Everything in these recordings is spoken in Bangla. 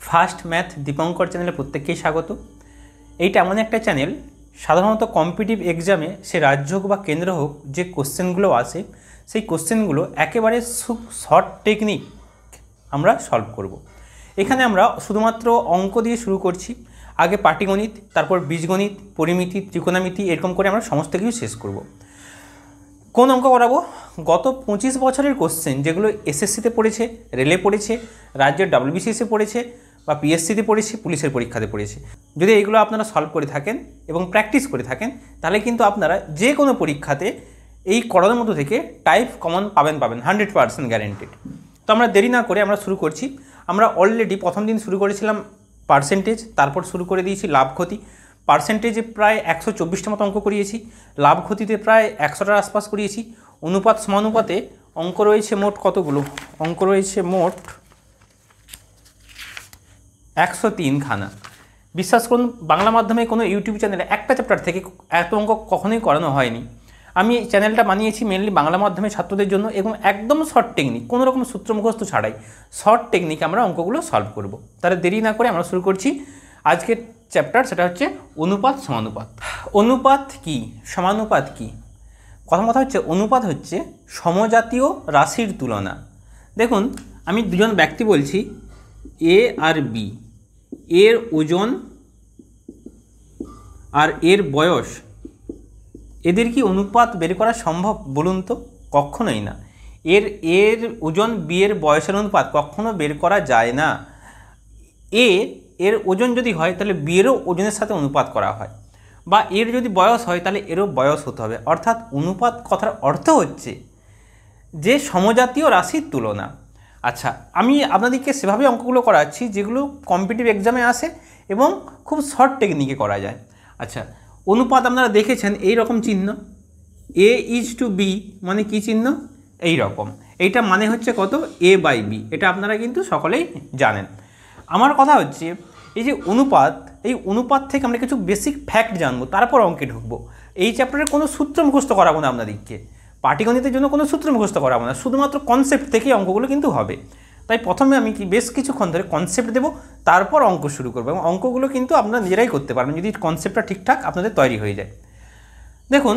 ফার্স্ট ম্যাথ দীপঙ্কর চ্যানেলে প্রত্যেককেই স্বাগত। এইটা এমন একটা চ্যানেল, সাধারণত কম্পিটিটিভ এক্সামে সে রাজ্য হোক বা কেন্দ্র হোক যে কোশ্চেনগুলো আসে সেই কোশ্চেনগুলো একেবারে শর্ট টেকনিক আমরা সলভ করব। এখানে আমরা শুধুমাত্র অঙ্ক দিয়ে শুরু করছি। আগে পাটিগণিত, তারপর বীজগণিত, পরিমিতি, ত্রিকোণমিতি, এরকম করে আমরা সমস্ত কিছু শেষ করব। কোন অঙ্ক করাবো? গত 25 বছরের কোশ্চেন যেগুলো এসএসসিতে পড়েছে, রেলে পড়েছে, রাজ্যের WBCSে পড়েছে বা পিএসসিতে পড়েছে, পুলিশের পরীক্ষাতে পড়েছে। যদি এইগুলো আপনারা সলভ করে থাকেন এবং প্র্যাকটিস করে থাকেন তাহলে কিন্তু আপনারা যে কোনো পরীক্ষাতে এই করানোর মধ্যে থেকে টাইপ কমন পাবেন 100% গ্যারেন্টেড। তো আমরা দেরি না করে আমরা শুরু করছি। আমরা অলরেডি প্রথম দিন শুরু করেছিলাম পার্সেন্টেজ, তারপর শুরু করে দিয়েছি লাভ ক্ষতি। পার্সেন্টেজে প্রায় 124টা মতো অঙ্ক করিয়েছি, লাভ ক্ষতিতে প্রায় 100টার আশপাশ করিয়েছি। অনুপাত সমানুপাতে অঙ্ক রয়েছে মোট কতগুলো? অঙ্ক রয়েছে মোট 103খানা। বিশ্বাস করুন, বাংলা মাধ্যমে কোনো ইউটিউব চ্যানেলে একটা চ্যাপ্টার থেকে এত অঙ্ক কখনোই করানো হয়নি। আমি এই চ্যানেলটা বানিয়েছি মেনলি বাংলা মাধ্যমে ছাত্রদের জন্য এবং একদম শর্ট টেকনিক, কোনো রকম সূত্র মুখস্থ ছাড়াই শর্ট টেকনিক আমরা অঙ্কগুলো সলভ করব। তাহলে দেরি না করে আমরা শুরু করছি আজকের চ্যাপ্টার, সেটা হচ্ছে অনুপাত সমানুপাত। অনুপাত কি, সমানুপাত কি? প্রথম কথা হচ্ছে অনুপাত হচ্ছে সমজাতীয় রাশির তুলনা। দেখুন, আমি দুজন ব্যক্তি বলছি, এ আর বি, এর ওজন আর এর বয়স, এদের কি অনুপাত বের করা সম্ভব বলুন তো? কখনোই না। এর ওজন বি এর বয়সের অনুপাত কখনো বের করা যায় না। এর ওজন যদি হয় তাহলে বি এরও ওজনের সাথে অনুপাত করা হয়, বা এর যদি বয়স হয় তাহলে এরও বয়স হতে হবে। অর্থাৎ অনুপাত কথার অর্থ হচ্ছে যে সমজাতীয় রাশির তুলনা। আচ্ছা, আমি আপনাদেরকে সেভাবে অঙ্কগুলো করাচ্ছি যেগুলো কম্পিটিটিভ এক্সামে আসে এবং খুব শর্ট টেকনিকে করা যায়। আচ্ছা, অনুপাত আপনারা দেখেছেন এই রকম চিহ্ন, A:B মানে কি চিহ্ন? এই রকম। এইটা মানে হচ্ছে কত? A/B। এটা আপনারা কিন্তু সকলেই জানেন। আমার কথা হচ্ছে এই যে অনুপাত, এই অনুপাত থেকে আমরা কিছু বেসিক ফ্যাক্ট জানবো, তারপর অঙ্কে ঢুকবো। এই চ্যাপ্টারে কোনো সূত্র মুখস্থ করাবো না আপনাদেরকে, পাটিগণিতের জন্য কোনো সূত্র মুখস্থ করাবো না, শুধুমাত্র কনসেপ্ট থেকেই অঙ্কগুলো কিন্তু হবে। তাই প্রথমে আমি বেশ কিছুক্ষণ ধরে কনসেপ্ট দেবো, তারপর অঙ্ক শুরু করবো এবং অঙ্কগুলো কিন্তু আপনারা নিজেরাই করতে পারবেন যদি কনসেপ্টটা ঠিকঠাক আপনাদের তৈরি হয়ে যায়। দেখুন,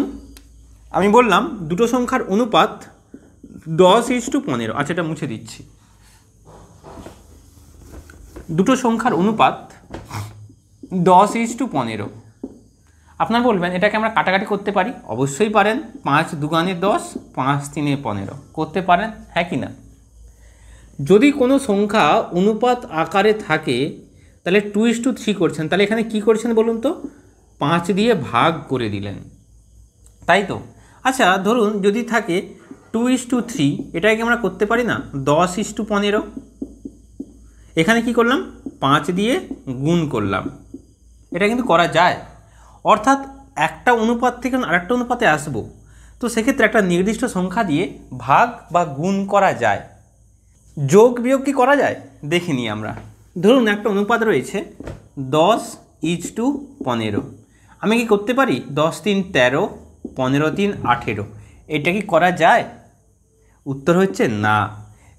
আমি বললাম দুটো সংখ্যার অনুপাত 10:15। আচ্ছা, এটা মুছে দিচ্ছি। দুটো সংখ্যার অনুপাত 10:15। আপনারা বলবেন এটাকে আমরা কাটাকাটি করতে পারি? অবশ্যই পারেন। 5×2 = 10, 5×3 = 15 করতে পারেন, হ্যাঁ কি না? যদি কোনো সংখ্যা অনুপাত আকারে থাকে তাহলে 2:3 করছেন, তাহলে এখানে কি করছেন বলুন তো? 5 দিয়ে ভাগ করে দিলেন, তাই তো? আচ্ছা, ধরুন যদি থাকে 2:3, এটাকে আমরা করতে পারি না 10:15? এখানে কি করলাম? 5 দিয়ে গুণ করলাম। এটা কিন্তু করা যায়। অর্থাৎ একটা অনুপাত থেকে আরেকটা অনুপাতে আসবো, তো সেক্ষেত্রে একটা নির্দিষ্ট সংখ্যা দিয়ে ভাগ বা গুণ করা যায়। যোগ বিয়োগ কি করা যায় দেখে নিই আমরা। ধরুন একটা অনুপাত রয়েছে 10:15। আমি কি করতে পারি? 10×3 = 13, 15×3 = 18। এটা কি করা যায়? উত্তর হচ্ছে না,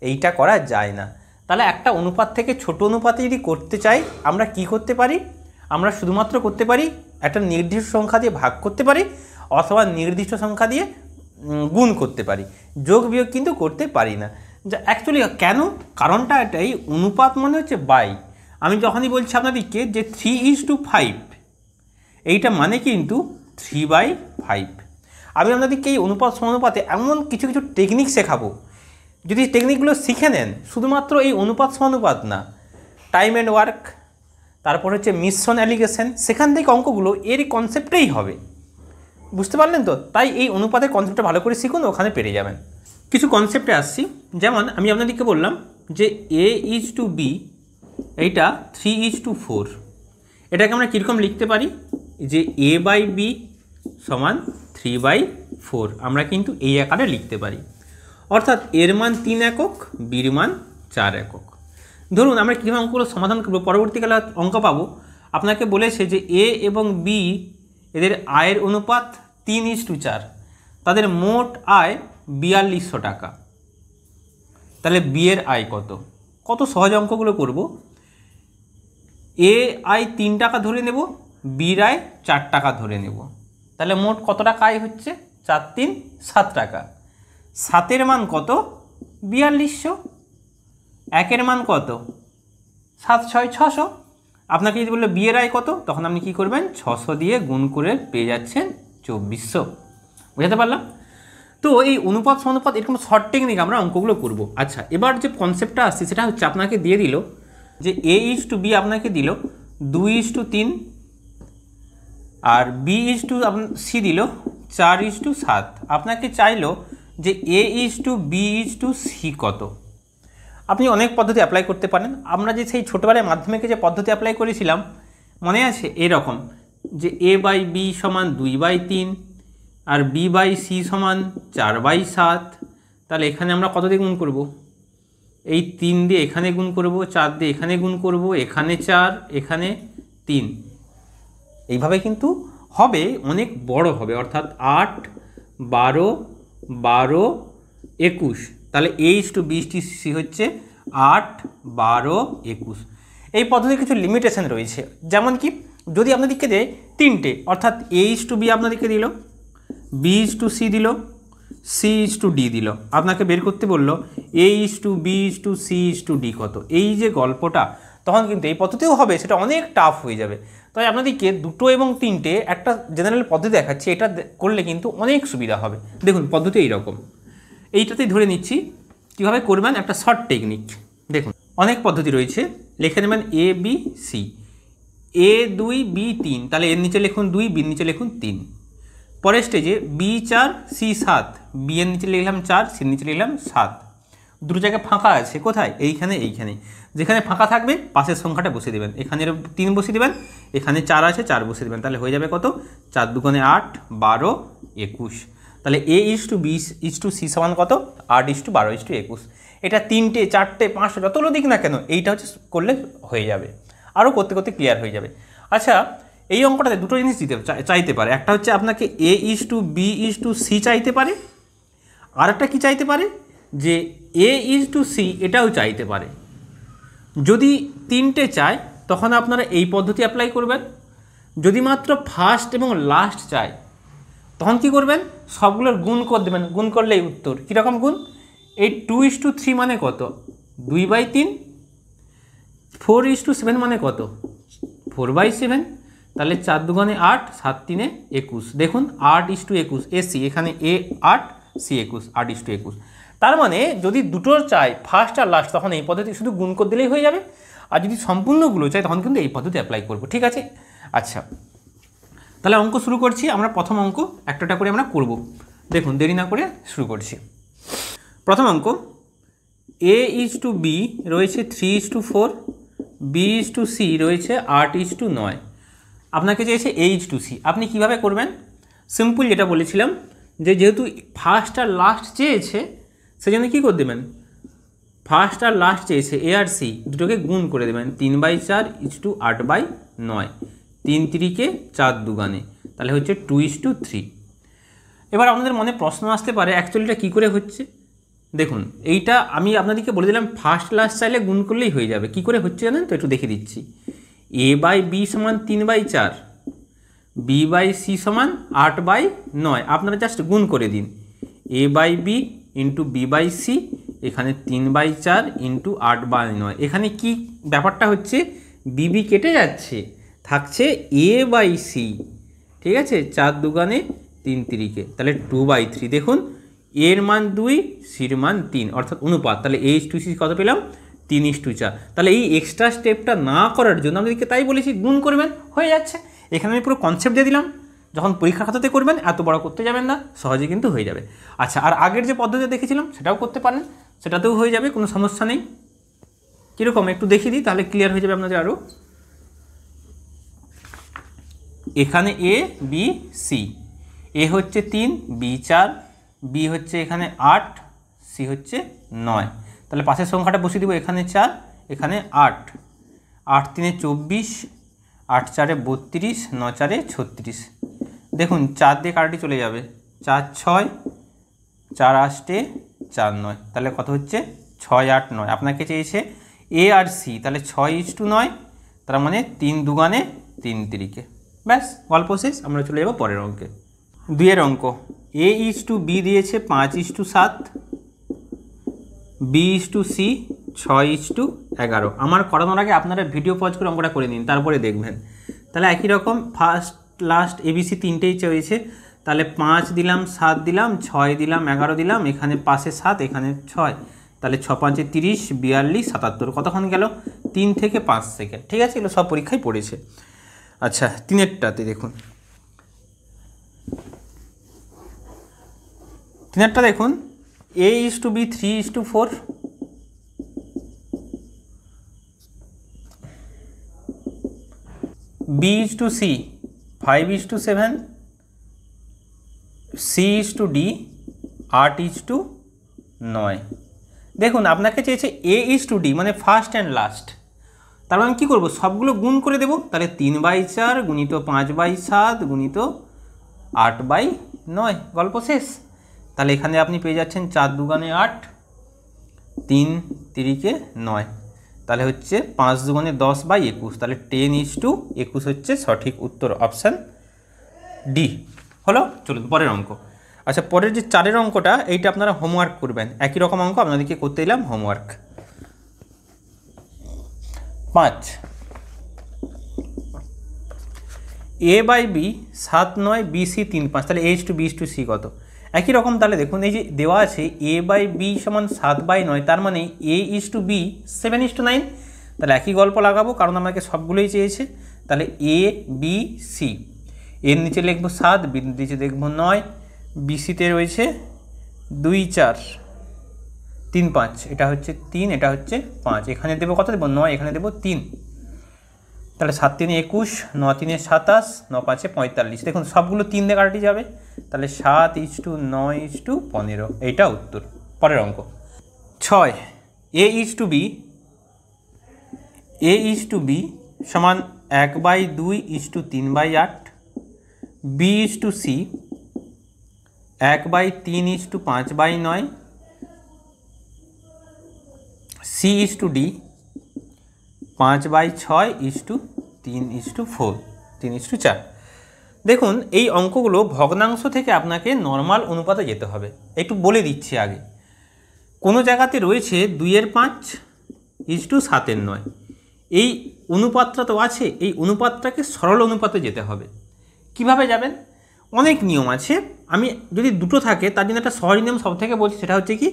এইটা করা যায় না। তাহলে একটা অনুপাত থেকে ছোট অনুপাতে যদি করতে চাই আমরা কি করতে পারি? আমরা শুধুমাত্র করতে পারি একটা নির্দিষ্ট সংখ্যা দিয়ে ভাগ করতে পারি, অথবা নির্দিষ্ট সংখ্যা দিয়ে গুণ করতে পারি। যোগ বিয়োগ কিন্তু করতে পারি না। যা অ্যাকচুয়ালি কেন? কারণটা এটাই, অনুপাত মানে হচ্ছে বাই। আমি যখনই বলছি আপনাদেরকে যে 3:5, এইটা মানে কিন্তু 3/5। আমি আপনাদেরকে এই অনুপাত সমানুপাতে এমন কিছু কিছু টেকনিক শেখাবো, যদি টেকনিকগুলো শিখে নেন, শুধুমাত্র এই অনুপাত সমানুপাত না, টাইম অ্যান্ড ওয়ার্ক, তারপর হচ্ছে মিশ্রণ অ্যালিগেশন, সেখান থেকে অঙ্কগুলো এরই কনসেপ্টেই হবে। বুঝতে পারলেন তো? তাই এই অনুপাতের কনসেপ্টটা ভালো করে শিখুন, ওখানে পেরে যাবেন। কিছু কনসেপ্টে আসছি। যেমন আমি আপনাদেরকে বললাম যে A:B, এইটা 3:4। এটাকে আমরা কীরকম লিখতে পারি? যে A/B = 3/4 আমরা কিন্তু এই আকারে লিখতে পারি। অর্থাৎ এর মান 3 একক, বির মান 4 একক। ধরুন আমরা কীভাবে অঙ্কগুলো সমাধান করবো, পরবর্তীকালে অঙ্ক পাবো। আপনাকে বলেছে যে A এবং B এদের আয়ের অনুপাত 3:4, তাদের মোট আয় 4200 টাকা। তাহলে বি এর আয় কত? কত সহজ অঙ্কগুলো করব। এ আয় 3 টাকা ধরে নেব, বির আয় 4 টাকা ধরে নেব। তাহলে মোট কত টাকা আয় হচ্ছে? 4 3 7 টাকা। 7-এর মান কত? 4200। 1-এর মান কত? 7 6 600। আপনাকে যদি বললো বিয়ের আয় কত, তখন আপনি কি করবেন? 600 দিয়ে গুণ করে পেয়ে যাচ্ছেন 2400। বুঝতে পারলাম? তো এই অনুপাত সমানুপাত এরকম শর্ট টেকনিক আমরা অঙ্কগুলো করব। আচ্ছা, এবার যে কনসেপ্টটা আসছে সেটা হচ্ছে আপনাকে দিয়ে দিল যে A:B আপনাকে দিল 2:3 আর B:C দিল 4:7। আপনাকে চাইলো যে A:B:C কত। আপনি অনেক পদ্ধতি অ্যাপ্লাই করতে পারেন। আমরা যে সেই ছোটোবেলায় মাধ্যমিকে যে পদ্ধতি অ্যাপ্লাই করেছিলাম মনে আছে? এরকম যে A/B সমান 2/3 আর B/C সমান 4/7। তাহলে এখানে আমরা কত দিয়ে গুণ করব? এই 3 দিয়ে এখানে গুণ করব, 4 দিয়ে এখানে গুণ করব, এখানে 4 এখানে 3। এইভাবে কিন্তু হবে, অনেক বড় হবে, অর্থাৎ 8 12 12 21। তাহলে A:B:C হচ্ছে 8 12 21। এই পদ্ধতির কিছু লিমিটেশন রয়েছে, যেমন কি যদি আপনাদেরকে দেয় 3টে, অর্থাৎ A:B আপনাদেরকে দিল, B:C দিল, C:D দিল। আপনাকে বের করতে বললো A:B:C:D কত। এই যে গল্পটা, তখন কিন্তু এই পদ্ধতিও হবে, সেটা অনেক টাফ হয়ে যাবে। তাই আপনাদেরকে 2 এবং 3টে একটা জেনারেল পদ্ধতি দেখাচ্ছি, এটা করলে কিন্তু অনেক সুবিধা হবে। দেখুন পদ্ধতি এইরকম, এইটাতেই ধরে নিচ্ছি কীভাবে করবেন, একটা শর্ট টেকনিক। দেখুন অনেক পদ্ধতি রয়েছে, লিখে নেবেন ABC, A2 B3, তাহলে এর নিচে লিখুন 2, বির নিচে লিখুন 3। পরের স্টেজে B4 C7, বি এর নিচে লিখলাম 4, সির নিচে লিখলাম 7। দুটো জায়গায় ফাঁকা আছে, কোথায়? এইখানে এইখানে। যেখানে ফাঁকা থাকবে পাশের সংখ্যাটা বসিয়ে দেবেন, এখানে 3 বসিয়ে দেবেন, এখানে 4 আছে 4 বসিয়ে দেবেন। তাহলে হয়ে যাবে কত? 4 2 8 12 21। তাহলে A:B:C সমান কত? 8:12 21। এটা 3টে 4টে 5টে যতগুলো দিক না কেন, এইটা হচ্ছে করলে হয়ে যাবে, আরও করতে করতে ক্লিয়ার হয়ে যাবে। আচ্ছা, এই অঙ্কটাতে দুটো জিনিস চাইতে পারে। একটা হচ্ছে আপনাকে A:B:C চাইতে পারে, আর একটা কী চাইতে পারে যে A:C এটাও চাইতে পারে। যদি 3টে চায় তখন আপনারা এই পদ্ধতি অ্যাপ্লাই করবেন। যদি মাত্র ফার্স্ট এবং লাস্ট চায় তখন কি করবেন? সবগুলোর গুণ করে দেবেন, গুণ করলেই উত্তর। কীরকম গুণ? এই 2:3 মানে কত? 2/3। 4:7 মানে কত? 4/7। তাহলে 4 2 8 7 3 21। দেখুন 8:21 AC, এখানে A 8 C 21, 8:21। তার মানে যদি দুটোর চাই ফার্স্ট আর লাস্ট, তখন এই পদ্ধতি শুধু গুণ করে দিলেই হয়ে যাবে। আর যদি সম্পূর্ণগুলো চাই তখন কিন্তু এই পদ্ধতি অ্যাপ্লাই করব। ঠিক আছে? আচ্ছা, তাহলে অঙ্ক শুরু করছি। আমরা প্রথম অঙ্ক একটা করে আমরা করব। দেখুন দেরি না করে শুরু করছি। প্রথম অঙ্ক, A:B রয়েছে 3:4, B:C রয়েছে 8:9। আপনাকে চেয়েছে A:C। আপনি কিভাবে করবেন? সিম্পল যেটা বলেছিলাম, যে যেহেতু ফার্স্ট আর লাস্ট চেয়েছে সেজন্য কী করে দেবেন? ফার্স্ট আর লাস্ট চেয়েছে A আর C, দুটোকে গুণ করে দেবেন। 3/4 8/9, 3 3 4 2, তাহলে হচ্ছে 2:3। এবার আপনাদের মনে প্রশ্ন আসতে পারে অ্যাকচুয়ালিটা কী করে হচ্ছে। দেখুন এইটা আমি আপনাদেরকে বলে দিলাম, ফার্স্ট লাস্ট চাইলে গুণ করলেই হয়ে যাবে। কী করে হচ্ছে জানেন তো? একটু দেখে দিচ্ছি। A/B সমান 3/4, B/C সমান 8/9। আপনারা জাস্ট গুণ করে দিন। A/B ইন্টু B/C, এখানে 3/4 ইন্টু 8/9। এখানে কি ব্যাপারটা হচ্ছে? BB কেটে যাচ্ছে, থাকছে A/C। ঠিক আছে? 4 2 3 3, তাহলে 2/3। দেখুন এর মান 2, সির মান 3, অর্থাৎ অনুপাত। তাহলে A:C কত পেলাম? 3:4। তাহলে এই এক্সট্রা স্টেপটা না করার জন্য আমাদেরকে তাই বলেছি গুণ করবেন, হয়ে যাচ্ছে। এখানে আমি পুরো কনসেপ্ট দিয়ে দিলাম, যখন পরীক্ষা খাতাতে করবেন এত বড় করতে যাবেন না, সহজে কিন্তু হয়ে যাবে। আচ্ছা, আর আগের যে পদ্ধতি দেখেছিলাম সেটাও করতে পারেন, সেটাতেও হয়ে যাবে, কোনো সমস্যা নেই। কীরকম একটু দেখিয়ে দিই, তাহলে ক্লিয়ার হয়ে যাবে আপনাদের আরও। এখানে A/B/C, A হচ্ছে 3, B 4, B হচ্ছে এখানে 8, C হচ্ছে 9। তাহলে পাশের সংখ্যাটা বসিয়ে দেবো, এখানে 4 এখানে 8, 8 3 24, 8 4 32, 9 4 36। দেখুন 4 দিয়ে কাটাটি চলে যাবে, 4 6, 4 8 4 9, তাহলে কত হচ্ছে? 6 8 9। আপনাকে চেয়েছে A আর C, তাহলে 6:9, তার মানে 3 দুগুণে 3 তিরিকে। ব্যাস গল্প শেষ। আমরা চলে যাব পরের অঙ্কে। 2 অঙ্ক। A:B দিয়েছে 5:7, B:C 6:11। আমার করানোর আগে আপনারা ভিডিও পজ করে অঙ্কটা করে নিন, তারপরে দেখবেন। তাহলে একই রকম ফার্স্ট লাস্ট ABC তিনটেই চেয়েছে। তাহলে 5 দিলাম, 7 দিলাম, 6 দিলাম, 11 দিলাম, এখানে পাশে 7, এখানে 6। তাহলে 6 5 30, 42, 77। কতক্ষণ গেল? 3 থেকে 5 সেকেন্ড। ঠিক আছে, এগুলো সব পরীক্ষায় পড়েছে। আচ্ছা, 3এরটাতে দেখুন। 3এরটা দেখুন, A:B 3:4, B:C 5:7, C:D 8:9। দেখুন আপনাকে চেয়েছে A:D মানে ফার্স্ট অ্যান্ড লাস্ট। তার মানে কী করবো? সবগুলো গুণ করে দেবো। তাহলে 3/4 গুণিত 5/7 গুণিত 8/9, গল্প শেষ। তাহলে এখানে আপনি পেয়ে যাচ্ছেন 4 দুগুণে 8, 3 তিরিকে 9। তাহলে হচ্ছে 5 দুগুণে 10/21। তাহলে 10:21 হচ্ছে সঠিক উত্তর, অপশান ডি হলো। চলুন পরের অঙ্ক। আচ্ছা, পরের যে 4 অঙ্কটা, এইটা আপনারা হোমওয়ার্ক করবেন। একই রকম অঙ্ক আপনাদেরকে করতে দিলাম হোমওয়ার্ক। 5 A/B 7 9, BC 3 5। তাহলে A:B:C কত? একই রকম। তাহলে দেখুন এই যে দেওয়া আছে A/B সমান 7/9, তার মানে A:B 7:9। তাহলে একই গল্প লাগাবো, কারণ আমাকে সবগুলোই চেয়েছে। তাহলে ABC এর নিচে লিখবো 7, B নিচে দেখবো 9, BCতে রয়েছে 2 4 3 5, এটা হচ্ছে 3, এটা হচ্ছে 5। এখানে দেবো কত? দেবো 9, এখানে দেবো 3। তাহলে 7 3 21, 9 3 27, 9 5 45। দেখুন সবগুলো 3 দিয়ে কাটি যাবে। তাহলে 7:9:15, এইটা উত্তর। পরের অঙ্ক 6 A:B সমান 1/2:3/8, B:C 1/3:5/9, C:D 5/6:3:4, 3:4। দেখুন এই অঙ্কগুলো ভগ্নাংশ থেকে আপনাকে নর্মাল অনুপাতে যেতে হবে। একটু বলে দিচ্ছি আগে। কোনো জায়গাতে রয়েছে 2/5:7/9। এই অনুপাতটা তো আছে, এই অনুপাতটাকে সরল অনুপাতে যেতে হবে। কিভাবে যাবেন? অনেক নিয়ম আছে। আমি যদি দুটো থাকে তার জন্য একটা সহজ নিয়ম সব থেকে বলছি, সেটা হচ্ছে কি,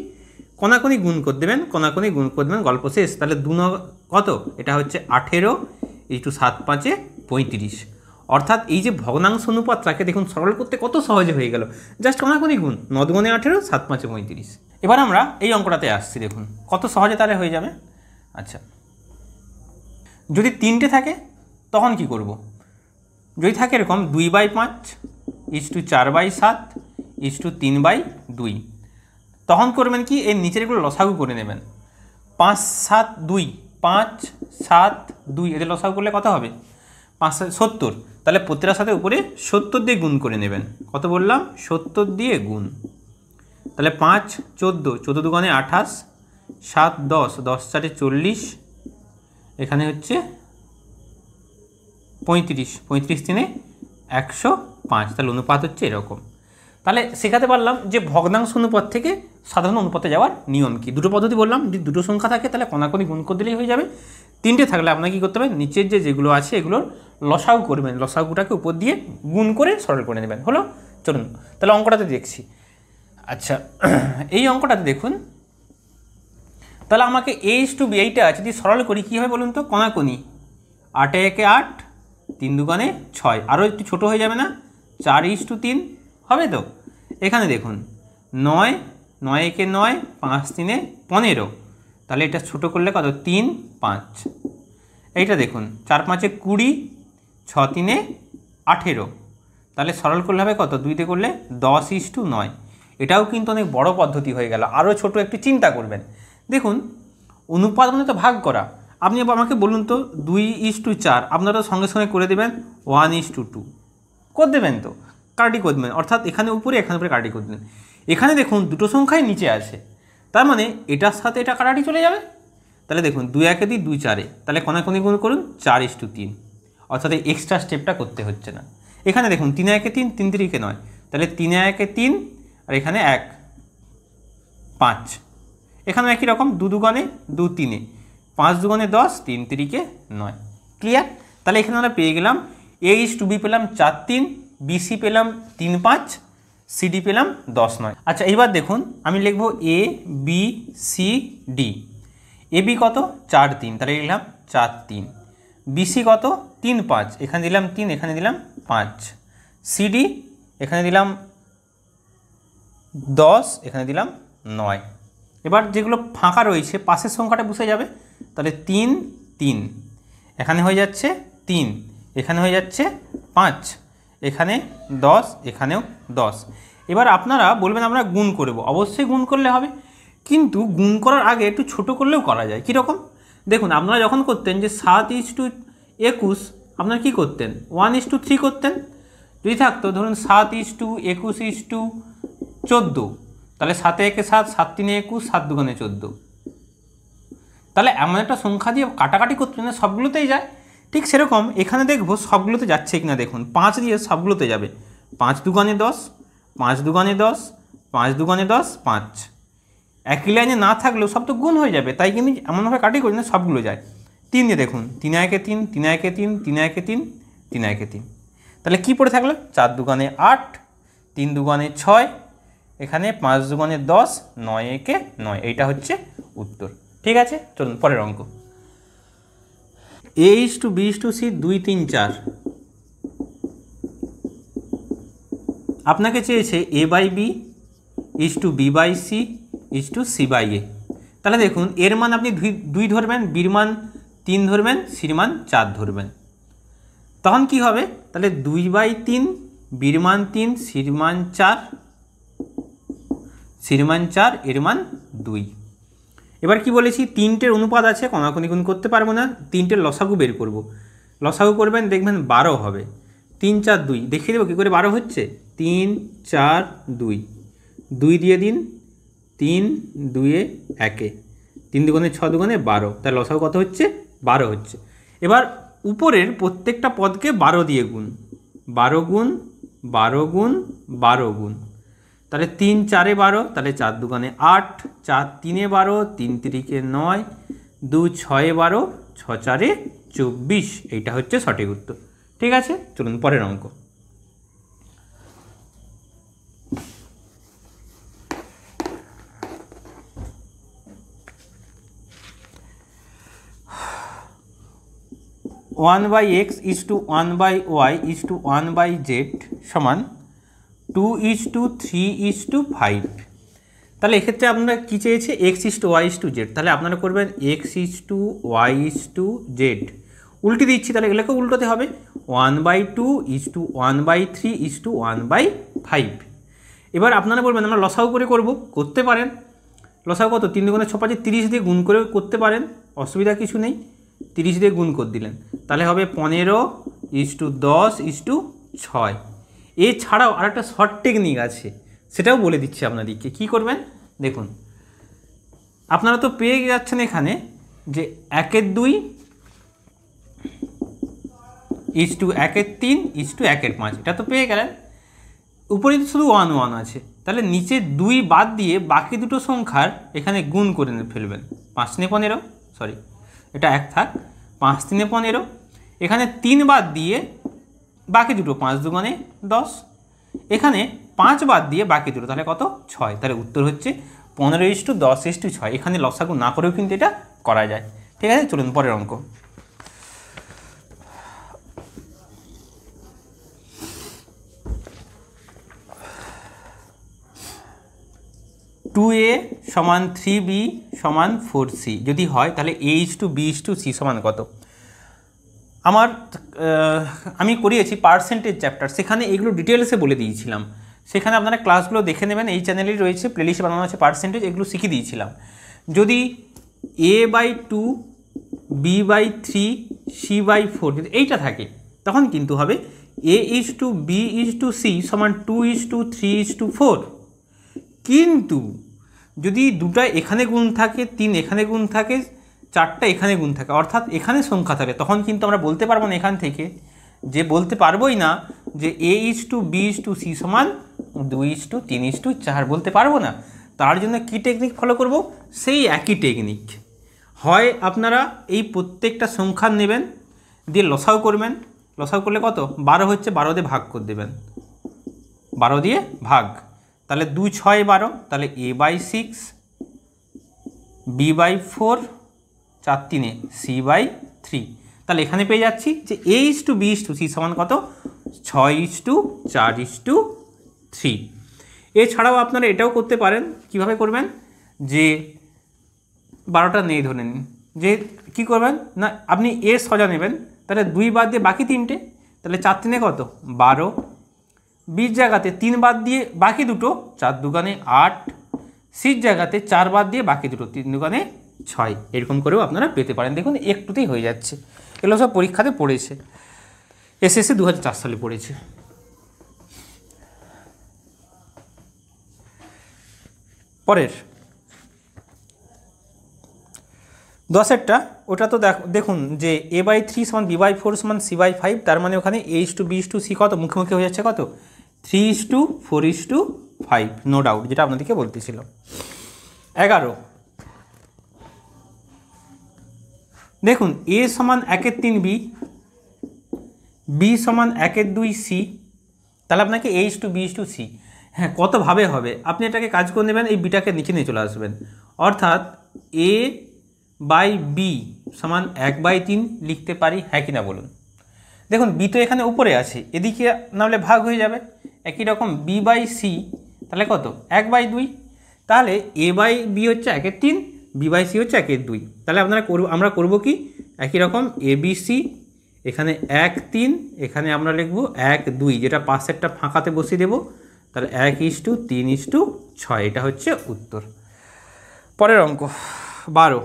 কোনাকুনি গুণ করে দেবেন, কোনাকুনি গুণ করে দেবেন, গল্প শেষ। তাহলে 2 কত? এটা হচ্ছে 18:7 5 35। অর্থাৎ এই যে ভগ্নাংশ অনুপাতটাকে দেখুন সরল করতে কত সহজে হয়ে গেল। জাস্ট কোনাকুনি গুণ, 9 দুগুণে 18, 7 5 35। এবার আমরা এই অঙ্কটাতে আসছি, দেখুন কত সহজে তাহলে হয়ে যাবে। আচ্ছা, যদি 3টে থাকে তখন কি করব? যদি থাকে এরকম 2/5:4/7:3/2, তখন করবেন কি, এর নিচের এগুলো লসাগু করে নেবেন। 5 7 2, 5 7 2, এদের লসাগু করলে কত হবে? 5 70। তাহলে প্রত্যেকটার সাথে উপরে 70 দিয়ে গুণ করে নেবেন। কত বললাম? 70 দিয়ে গুণ। তাহলে 5 14, 14 দুগুণে 28, 7 10, 10 4 40, এখানে হচ্ছে 35, 35 3 105। তাহলে অনুপাত হচ্ছে এরকম। তাহলে শেখাতে পারলাম যে ভগ্নাংশ অনুপাত থেকে সাধারণ অনুপাতে যাওয়ার নিয়ম কি। দুটো পদ্ধতি বললাম। যদি দুটো সংখ্যা থাকে তাহলে কোনাকুনি গুণ করে দিলেই হয়ে যাবে। 3টে থাকলে আপনাকে কী করতে হবে? নিচের যেগুলো আছে এগুলোর লসাগু করবেন, লসাগুটাকে উপর দিয়ে গুণ করে সরল করে নেবেন। হলো। চলুন তাহলে অঙ্কটাতে দেখছি। আচ্ছা, এই অঙ্কটাতে দেখুন, তাহলে আমাকে A:B এইটা যদি সরল করি কী হবে বলুন তো? কোনাকুনি 8 1 8, 3 দুগুণে 6, আরও একটু ছোটো হয়ে যাবে না? 4:3 হবে তো? এখানে দেখুন 9 9 1 9, 5 3 15। তাহলে এটা ছোটো করলে কত? 3 5। এইটা দেখুন 4 5 20, 6 3 18। তাহলে সরল করলে হবে কত? 2 দিয়ে করলে 10:9। এটাও কিন্তু অনেক বড় পদ্ধতি হয়ে গেল। আরও ছোট একটু চিন্তা করবেন। দেখুন অনুপাত মানে তো ভাগ করা। আপনি আমাকে বলুন তো 2:4, আপনারা সঙ্গে সঙ্গে করে দেবেন 1:2 করে দেবেন তো, কাটি করে দেবেন। অর্থাৎ এখানে উপরে এখানে উপরে কাটি করে দেবেন। এখানে দেখুন দুটো সংখ্যাই নিচে আছে, তার মানে এটার সাথে এটা কাটাটি চলে যাবে। তাহলে দেখুন 2 একে 2 2 4, তাহলে কোনাকুনি গুণ করুন 4:3, অর্থাৎ এই এক্সট্রা স্টেপটা করতে হচ্ছে না। এখানে দেখুন 3 একে 3, 3 3 9, তাহলে 3 একে 3 আর এখানে 1 5, এখানে একই রকম 2 দুগুণে 2 3, 5 দুগুণে 10, 3 3 9। ক্লিয়ার? তাহলে এখানে আমরা পেয়ে গেলাম A:B পেলাম 4 3, BC পেলাম 3 5, CD পেলাম 10 9। আচ্ছা এইবার দেখুন আমি লিখব ABCD। AB কত 4 3, তাহলে লিখলাম 4 3। BC কত 3 5, এখানে দিলাম 3, এখানে দিলাম 5। CD এখানে দিলাম 10, এখানে দিলাম 9। এবার যেগুলো ফাঁকা রয়েছে পাশের সংখ্যাটা বসে যাবে, তাহলে 3 3, এখানে হয়ে যাচ্ছে 3, এখানে হয়ে যাচ্ছে 5, এখানে 10, এখানেও 10। এবার আপনারা বলবেন আমরা গুণ করব, অবশ্যই গুণ করলে হবে, কিন্তু গুণ করার আগে একটু ছোট করলেও করা যায়। কীরকম দেখুন, আপনারা যখন করতেন যে 7:21, আপনারা কী করতেন 1:3 করতেন। যদি থাকতো ধরুন 7:21:14, তাহলে 7 একে 7, 7 3 21, 7 2 14। তাহলে এমন একটা সংখ্যা দিয়ে কাটাকাটি করতে না সবগুলোতেই যায়। ঠিক সেরকম এখানে দেখব সবগুলোতে যাচ্ছে কিনা। দেখুন 5 দিয়ে সবগুলোতে যাবে, 5 2 10, 5 2 10, 5 2 10, 5। একই লাইনে না থাকলেও সব তো গুণ হয়ে যাবে, তাই কিন্তু এমনভাবে কাটি করি না সবগুলো যায়। 3 দিয়ে দেখুন 3 একে 3, 3 একে 3, 3 একে 3, 3 একে 3, তাহলে কী পড়ে থাকলো 4 2 8, 3 2 6, এখানে 5 2 10, 9 একে 9। এইটা হচ্ছে উত্তর। ঠিক আছে, চলুন পরের অঙ্ক। A:B:C 2 3 4, আপনাকে চেয়েছে A/B:B/C/C/A। তাহলে দেখুন এর মান আপনি 2 ধরবেন, বির মান 3 ধরবেন, সির মান 4 ধরবেন। তখন কি হবে, তাহলে 2/3, বির মান 3, সির মান 4, সির মান 4, এর মান 2। এবার কি বলেছি, 3টের অনুপাত আছে, কোনাকুনি গুণ করতে পারবো না, 3টের লসাগু বের করব। লসাগু করবেন দেখবেন 12 হবে। 3 4 2, দেখিয়ে দেবো কী করে 12 হচ্ছে। 3 4 2, 2 দিয়ে দিন, 3 2 1, 3 2 6 2 12, তার লসাগু কত হচ্ছে 12 হচ্ছে। এবার উপরের প্রত্যেকটা পদকে 12 দিয়ে গুণ, 12 গুণ 12 গুণ 12 গুণ, তাহলে 3 4 12, তাহলে 4 2 8, 4 3 12, 3 3 9, 2 6 12, 6 4 24। এইটা হচ্ছে সঠিক উত্তর। ঠিক আছে, চলুন পরের অঙ্ক। One by X is to 1/y is to 1/z সমান 2:3:5। তাহলে এক্ষেত্রে আপনারা কী চেয়েছে, x:y:z। তাহলে আপনারা করবেন x:y:z। উল্টে দিচ্ছি, তাহলে এগুলোকে উল্টোতে হবে। 1/2 ইজ টু 1/3 ইজ টু 1/5। এবার আপনারা বলবেন আমরা লসাগু করে করব, করতে পারেন। লসাগু কত, 3 2 6 5 30 দিয়ে গুণ করে করতে পারেন, অসুবিধা কিছু নেই। 30 দিয়ে গুণ করে দিলেন, তাহলে হবে 15 ইজ টু 10 ইজ টু 6। এছাড়াও আরেকটা শর্ট টেকনিক আছে, সেটাও বলে দিচ্ছি আপনাদেরকে। কী করবেন দেখুন, আপনারা তো পেয়ে যাচ্ছেন এখানে যে 1/2 ইজ টু 1/3 ইজ টু 1/5, এটা তো পেয়ে গেলেন। উপরে শুধু 1 1 আছে, তাহলে নিচে 2 বাদ দিয়ে বাকি দুটো সংখ্যার এখানে গুণ করে ফেলবেন। 5 3 15, সরি এটা 1 থাক, 5 3 15, এখানে 3 বাদ দিয়ে বাকি দুটো 5 2 10, এখানে 5 বাদ দিয়ে বাকি দুটো, তাহলে কত 6। তাহলে উত্তর হচ্ছে 15:10:6। এখানে লসাগু না করেও কিন্তু এটা করা যায়। ঠিক আছে, চলুন পরের অঙ্ক। (2a = 3b = 4c) যদি হয় তাহলে A:B:C সমান কত। আমি করিয়েছি পার্সেন্টেজ চ্যাপ্টার, সেখানে এগুলো ডিটেলসে বলে দিয়েছিলাম। সেখানে আপনারা ক্লাসগুলো দেখে নেবেন, এই চ্যানেলেই রয়েছে, প্লেলিস্ট বানানো আছে পার্সেন্টেজ, এগুলো শিখিয়ে দিয়েছিলাম। যদি A/2 B/3 C/4 যদি এইটা থাকে, তখন কিন্তু হবে A:B:C = 2:3:4। কিন্তু যদি দুটা এখানে গুণ থাকে, 3 এখানে গুণ থাকে, 4টা এখানে গুণ থাকে, অর্থাৎ এখানে সংখ্যা থাকে, তখন কিন্তু আমরা বলতে পারবো না এখান থেকে, যে বলতে পারবোই না যে A:B:C সমান 2:3:4 বলতে পারবো না। তার জন্য কী টেকনিক ফলো করব? সেই একই টেকনিক। হয় আপনারা এই প্রত্যেকটা সংখ্যা নেবেন, দিয়ে লসাও করবেন। লসাও করলে কত? 12 হচ্ছে, 12 দিয়ে ভাগ করে দেবেন, 12 দিয়ে ভাগ, তাহলে 2 6 12, তাহলে A/6, B/4, 4 3 C/3। তাহলে এখানে পেয়ে যাচ্ছি যে A:B:C সমান কত? 6:4:3। এছাড়াও আপনারা এটাও করতে পারেন। কিভাবে করবেন? যে 12টা নেই ধরে নিন, যে কী করবেন না, আপনি এ সোজা নেবেন, তাহলে 2 বাদ দিয়ে বাকি 3টে, তাহলে 4 3 কত? 12। বির জায়গাতে 3 বাদ দিয়ে বাকি দুটো, 4 2 8। সির জায়গাতে 4 বাদ দিয়ে বাকি দুটো, 3 2 6। এরকম করেও আপনারা পেতে পারেন। দেখুন একটুতেই হয়ে যাচ্ছে। এগুলো সব পরীক্ষাতে পড়েছে, এসএসসি 2004 সালে পড়েছে। পরের 10এরটা, ওটা তো দেখুন যে A/3 সমান B/4 সমান C/5, তার মানে ওখানে A:B:C কত? মুখোমুখি হয়ে যাচ্ছে কত? 3:4:5, নো ডাউট, যেটা আপনাদেরকে বলতেছিল। 11 দেখুন A সমান 1/3B, B সমান 1/2C, তাহলে আপনাকে A:B:C, হ্যাঁ কতভাবে হবে? আপনি এটাকে কাজ করে নেবেন, এই বিটাকে নিচে নিয়ে চলে আসবেন, অর্থাৎ A/B সমান 1/3 লিখতে পারি, হ্যাঁ কি না বলুন? দেখুন বি তো এখানে উপরে আছে, এদিকে নাহলে ভাগ হয়ে যাবে। একই রকম B/C, তাহলে কত? 1/2। তাহলে A/B হচ্ছে 1/3, B/C হচ্ছে 1/2। তাহলে আমরা করব কি? একই রকম ABC, এখানে 1 3, এখানে আমরা লিখব 1 2, যেটা পাশেরটা ফাঁকাতে বসিয়ে দেবো, তাহলে 1:3:6, এটা হচ্ছে উত্তর। পরের অঙ্ক 12,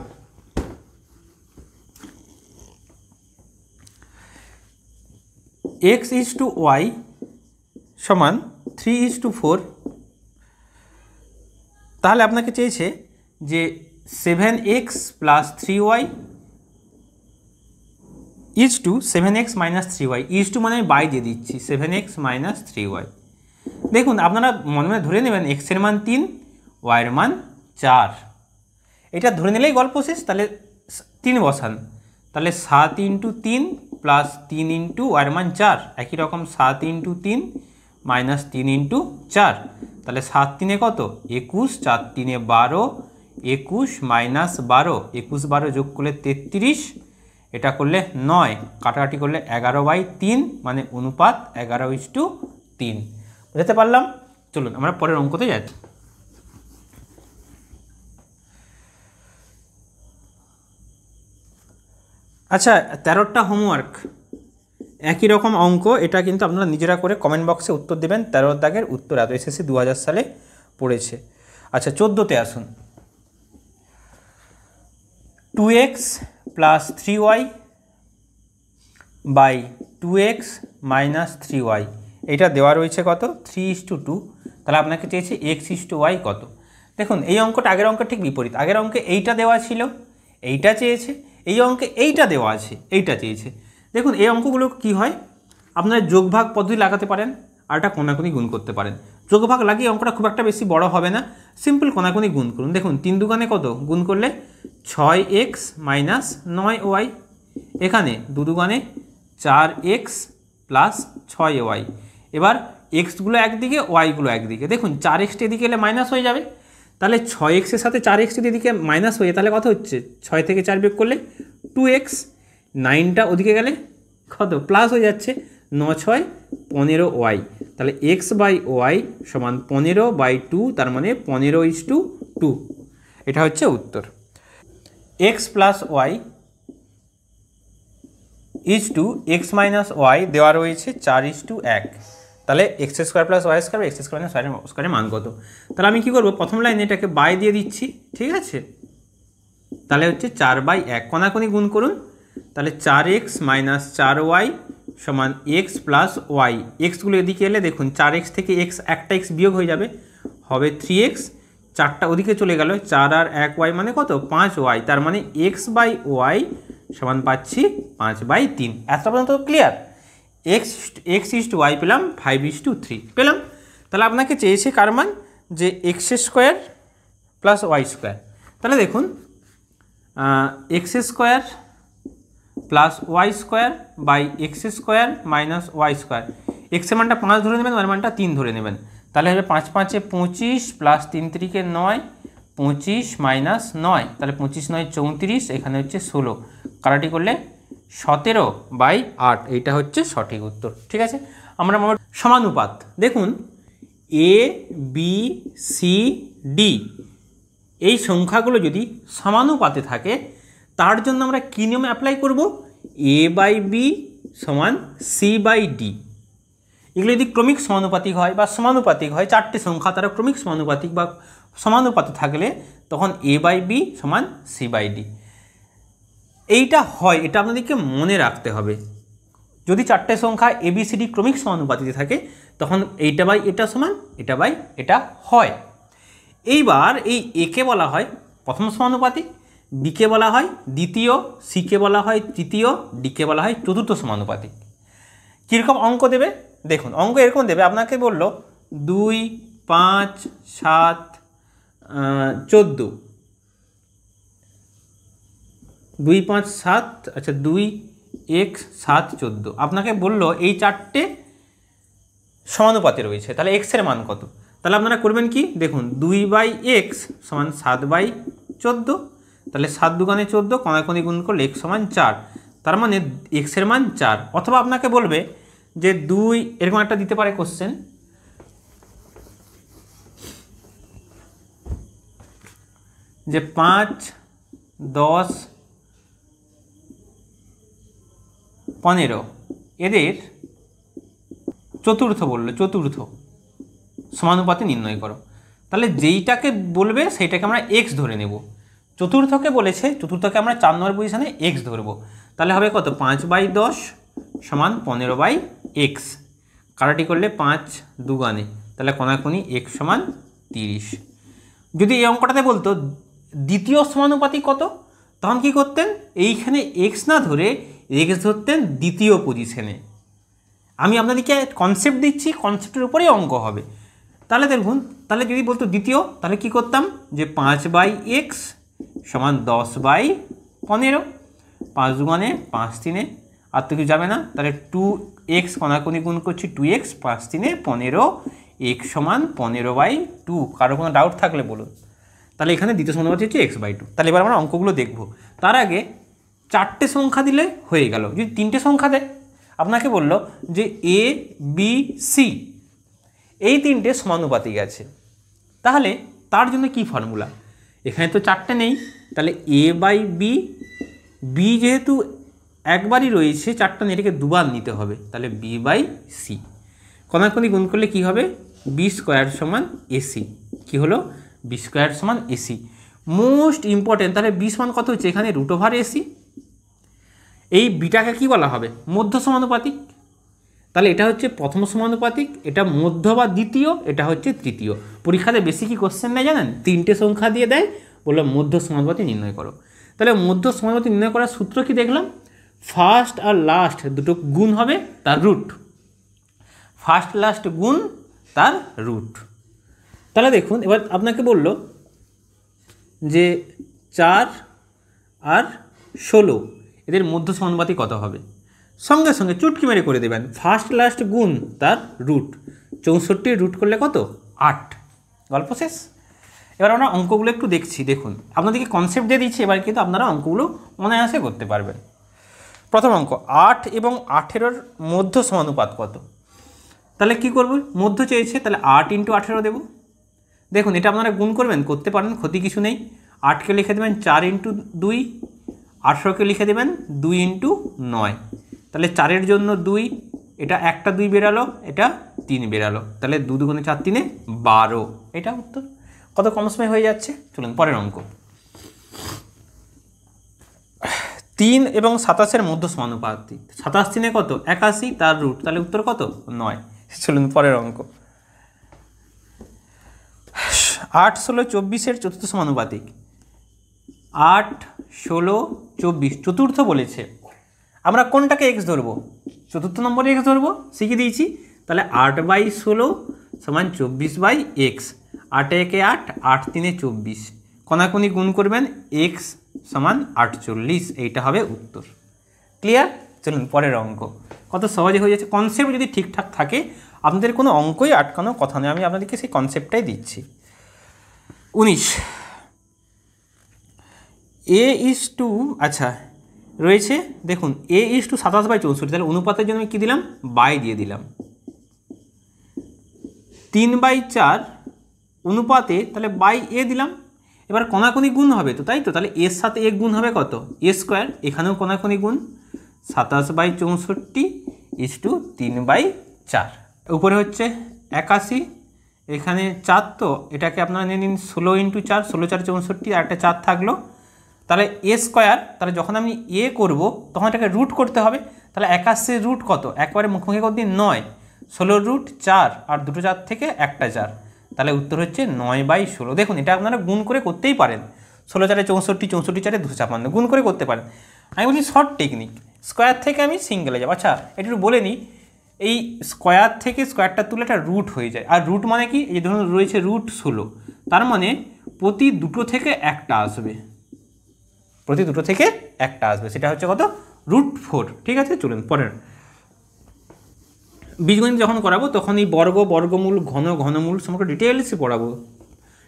x:y সমান 3:4। তাহলে আপনাকে চেয়েছে যে 7x + 3y = 7x - 3y, মানে আমি বাই দিয়ে দিচ্ছি 7x - 3y। দেখুন আপনারা মনে মনে ধরে নেবেন x এর মান 3, y এর মান 4, এটা ধরে নিলেই গল্প শেষ। তাহলে 3 বসান, তাহলে 7 × 3 + 3 × y এর মান 4, একই রকম 7 × 3 - 3 × 4, তাহলে 7 3 কত? 21, 4 3 12, 21 - 12, 21 12 যোগ করলে 33, এটা করলে 9, কাটাকাটি করলে 11/3, মানে অনুপাত 11:3। বুঝতে পারলাম? চলুন আমরা পরের অঙ্কতে যাচ্ছি। আচ্ছা 13টা হোমওয়ার্ক, একই রকম অঙ্ক, এটা কিন্তু আপনারা নিজেরা করে কমেন্ট বক্সে উত্তর দেবেন। 13 দাগের উত্তর এত, এসএসসি 2000 সালে পড়েছে। আচ্ছা 14তে আসুন। 2x + 3y / 2x - 3y, এটা দেওয়া রয়েছে কত? 3:2। তাহলে আপনাকে চেয়েছে x:y কত? দেখুন এই অঙ্কটা আগের অঙ্কের ঠিক বিপরীত। আগের অঙ্কে এইটা দেওয়া ছিল, এইটা চেয়েছে, এই অঙ্কে এইটা দেওয়া আছে, এইটা চেয়েছে। দেখুন এই অঙ্কগুলো কি হয়, আপনারা যোগভাগ পদ্ধতি লাগাতে পারেন, আর এটা কোনাকুনি গুণ করতে পারেন। যোগভাগ লাগিয়ে অঙ্কটা খুব একটা বেশি বড় হবে না, সিম্পল কোনাকুনি গুণ করুন। দেখুন 3 2 কত? গুণ করলে 6x - 9y, এখানে 2 2 4x + 6y। এবার এক্সগুলো একদিকে, ওয়াইগুলো একদিকে। দেখুন 4x এদিকে এলে মাইনাস হয়ে যাবে, তাহলে 6x এর সাথে 4x যদি এদিকে মাইনাস হয়ে, তাহলে কত হচ্ছে? 6 থেকে 4 বিয়োগ করলে 2x, 9টা ওদিকে গেলে কত? প্লাস হয়ে যাচ্ছে, 9 6 15y, তাহলে x/y সমান 15/2, তার মানে 15:2, এটা হচ্ছে উত্তর। x + y = x - y দেওয়া রয়েছে 4:1, তাহলে x² + y² x² - y² এর মান কত? তাহলে আমি কি করব? প্রথম লাইনে এটাকে বাই দিয়ে দিচ্ছি, ঠিক আছে? তাহলে হচ্ছে 4/1, কোনাকুনি গুণ করুন, তাহলে 4x - 4y সমান x + y, এক্সগুলো এদিকে এলে দেখুন 4x থেকে একটা x বিয়োগ হয়ে যাবে, হবে 3x 4টা ওদিকে চলে গেল, 4 আর 1 ওয়াই মানে কত 5 ওয়াই, তার মানে এক্স বাই ওয়াই সমান পাচ্ছি 5/3। এতটা পর্যন্ত ক্লিয়ার? x/y পেলাম 5:3 পেলাম। তাহলে আপনাকে চেয়েছে কার মান, যে x² প্লাস y²। তাহলে দেখুন x² plus y² by x² minus y²। এক্সের মানটা 5 ধরে নেবেন, ওয়ার মানটা 3 ধরে নেবেন। তাহলে হবে 5 5 25 প্লাস 3 3 9, 25 মাইনাস 9, তাহলে 25 9 34, এখানে হচ্ছে 16, কাটাটি করলে 17/8। এইটা হচ্ছে সঠিক উত্তর। ঠিক আছে, আমরা সমানুপাত দেখুন এ বি সি ডি এই সংখ্যাগুলো যদি সমানুপাতে থাকে তার জন্য আমরা কী নিয়ম অ্যাপ্লাই করব, a/b সমান c/d। এগুলো যদি ক্রমিক সমানুপাতিক হয় বা সমানুপাতিক হয়, 4টে সংখ্যা তারা ক্রমিক সমানুপাতিক বা সমানুপাতে থাকলে তখন a/b সমান c/d। এইটা হয়, এটা আপনাদেরকে মনে রাখতে হবে। যদি 4টে সংখ্যা ABCD ক্রমিক সমানুপাতিতে থাকে তখন এইটা বাই এটা সমান এটা বাই এটা হয়। এইবার এই একে বলা হয় প্রথম সমানুপাতিক, বিকে বলা হয় দ্বিতীয়, সিকে বলা হয় তৃতীয়, ডিকে বলা হয় চতুর্থ সমানুপাতিক। কীরকম অঙ্ক দেবে দেখুন, অঙ্ক এরকম দেবে, আপনাকে বলল 2 5 7 14, 2 5 7, আচ্ছা 2 x 7 14, আপনাকে বলল এই 4টে সমানুপাতে রয়েছে, তাহলে x এর মান কত? তাহলে আপনারা করবেন কি দেখুন, 2/x সমান 7/14, তাহলে 7 দুগুণে 14, কোণাকুণি গুণ করলে x সমান 4, তার মানে x এর মান 4। অথবা আপনাকে বলবে যে 2, এরকম একটা দিতে পারে কোশ্চেন, যে 5 10 15 এদের চতুর্থ বললো, চতুর্থ সমানুপাতে নির্ণয় করো। তাহলে যেইটাকে বলবে সেইটাকে আমরা x ধরে নেব। চতুর্থকে বলেছে, চতুর্থকে আমরা 4 নম্বর পজিশনে x ধরবো। তাহলে হবে কত 5/10 সমান 15/x, কাটাটি করলে 5 দুগুণে, তাহলে কোণাকুণি x সমান 30। যদি এই অঙ্কটাতে বলতো দ্বিতীয় সমানুপাতিক কত, তখন কি করতেন, এইখানে x না ধরে x ধরতেন দ্বিতীয় পজিশনে। আমি আপনাদেরকে কনসেপ্ট দিচ্ছি, কনসেপ্টের উপরেই অঙ্ক হবে। তাহলে দেখুন, তাহলে যদি বলতো দ্বিতীয়, তাহলে কি করতাম, যে 5/x সমান 10/15, 5 দুগুণে 5 3, আর তো কিছু যাবে না, তাহলে 2x কোণাকুণি গুণ করছি 2x, 5 3 15, x সমান 15/2। কারো কোনো ডাউট থাকলে বলুন। তাহলে এখানে দ্বিতীয় সমানুপাতিক হচ্ছে x/2। তাহলে এবার আমরা অঙ্কগুলো দেখব। তার আগে 4টে সংখ্যা দিলে হয়ে গেল। যদি 3টে সংখ্যা দেয়, আপনাকে বলল যে এ বি সি এই 3টে সমানুপাতিক আছে, তাহলে তার জন্য কি ফর্মুলা, এখানে তো 4টে নেই, তাহলে a/b, বি যেহেতু একবারই রয়েছে, 4টা নিয়ে এটাকে দুবার নিতে হবে, তাহলে b/c। কোণাকুণি গুণ করলে কি হবে, b² সমান ac। কি হলো, b² সমান ac। মোস্ট ইম্পর্টেন্ট, তাহলে b সমান কত হচ্ছে, এখানে √ac। এই বিটাকে কি বলা হবে, মধ্য সমানুপাতিক। তাহলে এটা হচ্ছে প্রথম সমানুপাতিক, এটা মধ্য বা দ্বিতীয়, এটা হচ্ছে তৃতীয়। পরীক্ষাতে বেশি কি কোশ্চেন নেই জানেন, 3টে সংখ্যা দিয়ে দেয়, বললো মধ্য সমানুপাতিক নির্ণয় করো। তাহলে মধ্য সমানুপাতিক নির্ণয় করার সূত্র কি দেখলাম, ফার্স্ট আর লাস্ট দুটো গুণ হবে তার রুট, ফার্স্ট লাস্ট গুণ তার রুট। তাহলে দেখুন, এবার আপনাকে বলল যে 4 আর 16 এদের মধ্য সমানুপাতিক কত হবে, সঙ্গে সঙ্গে চুটকি মেরে করে দেবেন, ফার্স্ট লাস্ট গুণ তার রুট, 64 রুট করলে কত 8, গল্প শেষ। এবার আমরা অঙ্কগুলো একটু দেখছি। দেখুন, আপনাদেরকে কনসেপ্ট দিয়ে দিচ্ছি, এবার কিন্তু আপনারা অঙ্কগুলো অনায়াসে করতে পারবেন। প্রথম অঙ্ক, 8 এবং 18 মধ্য সমানুপাত কত। তাহলে কি করব, মধ্য চেয়েছে, তাহলে 8 × 18 দেব। দেখুন, এটা আপনারা গুণ করবেন, করতে পারেন, ক্ষতি কিছু নেই। 8কে লিখে দেবেন 4 × 2, 18কে লিখে দেবেন 2 × 9, তাহলে 4-এর জন্য 2, এটা একটা 2 বেরালো, এটা 3 বেরালো, তাহলে 2 দুগুণে 4 3 12। এটা উত্তর। কত কম সময় হয়ে যাচ্ছে, চলুন পরের অঙ্ক। 3 এবং 27-এর মধ্য সমানুপাতিক, 27 3 কত 81, তার রুট, তাহলে উত্তর কত 9। চলুন পরের অঙ্ক। 8, 16, 24 চতুর্থ সমানুপাতিক। 8, 16, 24 চতুর্থ বলেছে, আমরা কোনটাকে এক্স ধরবো? চতুর্থ নম্বরে এক্স ধরবো, শিখে দিয়েছি। তাহলে 8/16 সমান 24/x। 8 একে 8, 8 3 24, কোনাকুনি গুণ করবেন, এক্স সমান 48, এইটা হবে উত্তর। ক্লিয়ার? চলুন পরের অঙ্ক। কত সহজে হয়ে যাচ্ছে, কনসেপ্ট যদি ঠিকঠাক থাকে আপনাদের কোনো অঙ্কই আটকানোর কথা নেই, আমি আপনাদেরকে সেই কনসেপ্টটাই দিচ্ছি। 19 a:2, আচ্ছা রয়েছে দেখুন a:27/64, তাহলে অনুপাতের জন্য আমি কী দিলাম? বাই দিয়ে দিলাম। 3/4 অনুপাতে তাহলে বাই এ দিলাম। এবার কোনাকুনি গুণ হবে তো, তাই তো? তাহলে এর সাথে এ গুণ হবে কত? এ স্কোয়ার। এখানেও কোনাকুনি গুণ, 27/64 3/4। উপরে হচ্ছে 81, এখানে 4, তো এটাকে আপনারা নিয়ে নিন 16 × 4, 16 4 64, আর একটা 4 থাকলো। তাহলে এ স্কোয়ার, তাহলে যখন আমি এ করব তখন এটাকে রুট করতে হবে। তাহলে 81 রুট কত? একবারে মুখোমুখি করতে 9, 16 রুট 4, আর দুটো 4 থেকে একটা 4, তাহলে উত্তর হচ্ছে 9/16। দেখুন এটা আপনারা গুণ করে করতেই পারেন, 16 4 64, 64 4 256, গুণ করে করতে পারেন। আমি বলছি শর্ট টেকনিক, স্কোয়ার থেকে আমি সিঙ্গেলে যাব। আচ্ছা এটা একটু বলে নিই, এই স্কোয়ার থেকে স্কোয়ারটা তুলে একটা রুট হয়ে যায়, আর রুট মানে কি? এই ধরুন রয়েছে রুট 16, তার মানে প্রতি দুটো থেকে একটা আসবে, প্রতি দুটো থেকে একটা আসবে, সেটা হচ্ছে কত? √4। ঠিক আছে, চলুন পরের। বীজগণিত যখন করাবো তখন এই বর্গ, বর্গমূল, ঘনমূল সমগ্র ডিটেলসে পড়াবো।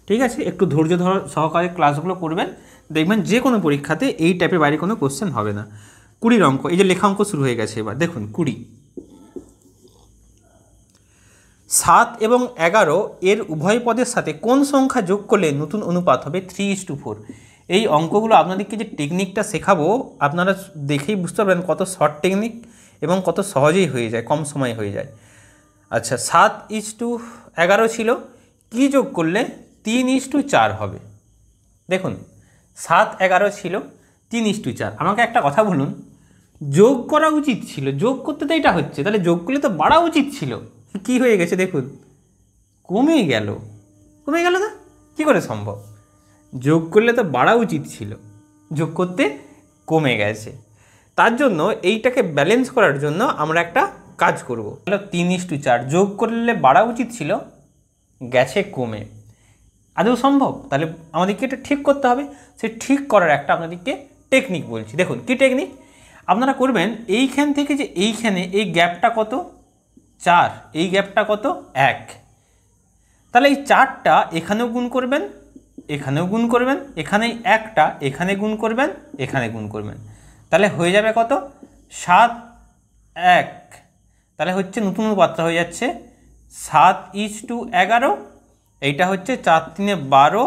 ঠিক আছে, একটু ধৈর্য সহকারে ক্লাসগুলো করবেন, দেখবেন যে কোনো পরীক্ষাতে এই টাইপের বাইরে কোনো কোশ্চেন হবে না। 20 অঙ্ক, এই যে লেখা অঙ্ক শুরু হয়ে গেছে। এবার দেখুন 20, 7 এবং 11 এর উভয় পদের সাথে কোন সংখ্যা যোগ করলে নতুন অনুপাত হবে 3:4। এই অঙ্কগুলো আপনাদেরকে যে টেকনিকটা শেখাবো আপনারা দেখেই বুঝতে পারবেন কত শর্ট টেকনিক এবং কত সহজেই হয়ে যায়, কম সময়ে হয়ে যায়। আচ্ছা 7:11 ছিল, কি যোগ করলে 3:4 হবে? দেখুন 7 11 ছিল, 3:4। আমাকে একটা কথা বলুন, যোগ করা উচিত ছিল, যোগ করতে তো এটা হচ্ছে, তাহলে যোগ করলে তো বাড়া উচিত ছিল, কি হয়ে গেছে দেখুন? কমে গেল। কমে গেল না? কী করে সম্ভব? যোগ করলে তো বাড়া উচিত ছিল, যোগ করতে কমে গেছে। তার জন্য এইটাকে ব্যালেন্স করার জন্য আমরা একটা কাজ করব। তাহলে 3:4 যোগ করলে বাড়া উচিত ছিল, গেছে কমে। আদৌ সম্ভব? তাহলে আমাদেরকে এটা ঠিক করতে হবে। সে ঠিক করার একটা আপনাদেরকে টেকনিক বলছি। দেখুন কি টেকনিক আপনারা করবেন, এইখান থেকে যে এইখানে এই গ্যাপটা কত? 4, এই গ্যাপটা কত? 1। তাহলে এই 4টা এখানেও গুণ করবেন, এখানেও গুণ করবেন, এখানে 1টা এখানে গুণ করবেন, এখানে গুণ করবেন, তাহলে হয়ে যাবে কত? 7 1। তাহলে হচ্ছে নতুন অনুপাতটা হয়ে যাচ্ছে 7:11। এইটা হচ্ছে 4 3 12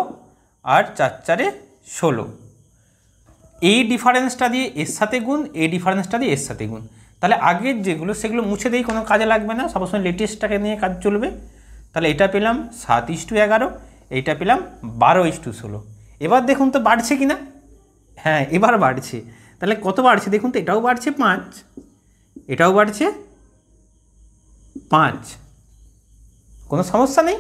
আর 4 4 16। এই ডিফারেন্সটা দিয়ে এর সাথে গুণ, এই ডিফারেন্সটা দিয়ে এর সাথে গুণ। তাহলে আগের যেগুলো সেগুলো মুছে দিই, কোনো কাজে লাগবে না, সবসময় লেটেস্টটাকে নিয়ে কাজ চলবে। তাহলে এটা পেলাম 7:11, এইটা পেলাম 12:16। এবার দেখুন তো বাড়ছে কি না? হ্যাঁ এবার বাড়ছে। তাহলে কত বাড়ছে দেখুন তো, এটাও বাড়ছে 5, এটাও বাড়ছে 5, কোনো সমস্যা নেই।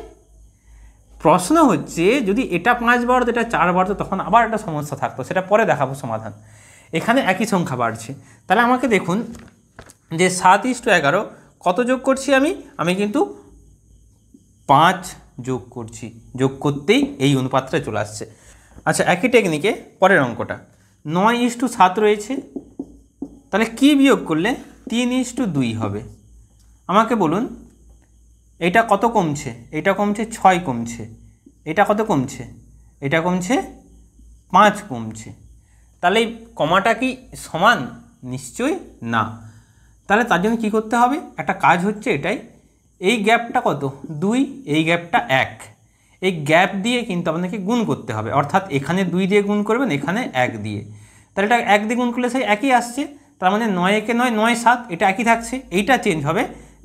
প্রশ্ন হচ্ছে যদি এটা 5 বাড়তো, এটা 4 বাড়তো, তখন আবার একটা সমস্যা থাকতো, সেটা পরে দেখাবো সমাধান। এখানে একই সংখ্যা বাড়ছে, তাহলে আমাকে দেখুন যে 7:11 কত যোগ করছি আমি কিন্তু 5 যোগ করছি, যোগ করতেই এই অনুপাতটা চলে আসছে। আচ্ছা একই টেকনিকে পরের অঙ্কটা 9:7 রয়েছে, তাহলে কি বিয়োগ করলে 3:2 হবে? আমাকে বলুন এটা কত কমছে? এটা কমছে 6 কমছে, এটা কত কমছে? এটা কমছে 5 কমছে। তাহলে এই কমাটা কি সমান? নিশ্চয়ই না। তাহলে তার জন্য কী করতে হবে? একটা কাজ হচ্ছে এটাই, এই গ্যাপটা কত? 2, এই গ্যাপটা 1, এই গ্যাপ দিয়ে কিন্তু আপনাকে গুণ করতে হবে, অর্থাৎ এখানে 2 দিয়ে গুণ করবেন, এখানে 1 দিয়ে। তাহলে এটা 1 দিয়ে গুণ করলে সেই একই আসছে, তার মানে 9 একে 9, 9 7, এটা একই থাকছে। এইটা চেঞ্জ হবে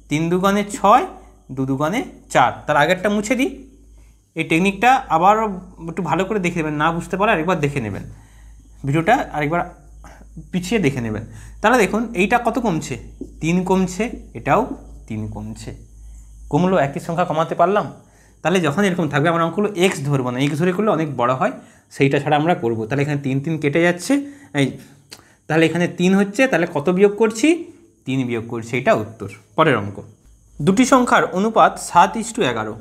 3 2 6, 2 2 4। তার আগেরটা মুছে দিই। এই টেকনিকটা আবার একটু ভালো করে দেখে নেবেন, না বুঝতে পারলে আরেকবার দেখে নেবেন, ভিডিওটা আরেকবার পিছিয়ে দেখে নেবেন। তাহলে দেখুন এইটা কত কমছে? 3 কমছে, এটাও 3 কমছে। কমলো, একই সংখ্যা কমাতে পারলাম। তাহলে যখন এরকম থাকবে আমরা অঙ্কগুলো এক্স ধরবো না, এক্স ধরে করলে অনেক বড় হয়, সেইটা ছাড়া আমরা করব। তাহলে এখানে 3 3 কেটে যাচ্ছে, এই তাহলে এখানে 3 হচ্ছে, তাহলে কত বিয়োগ করছি? 3 বিয়োগ করছি, এটা উত্তর। পরের অঙ্ক, দুটি সংখ্যার অনুপাত 7:11,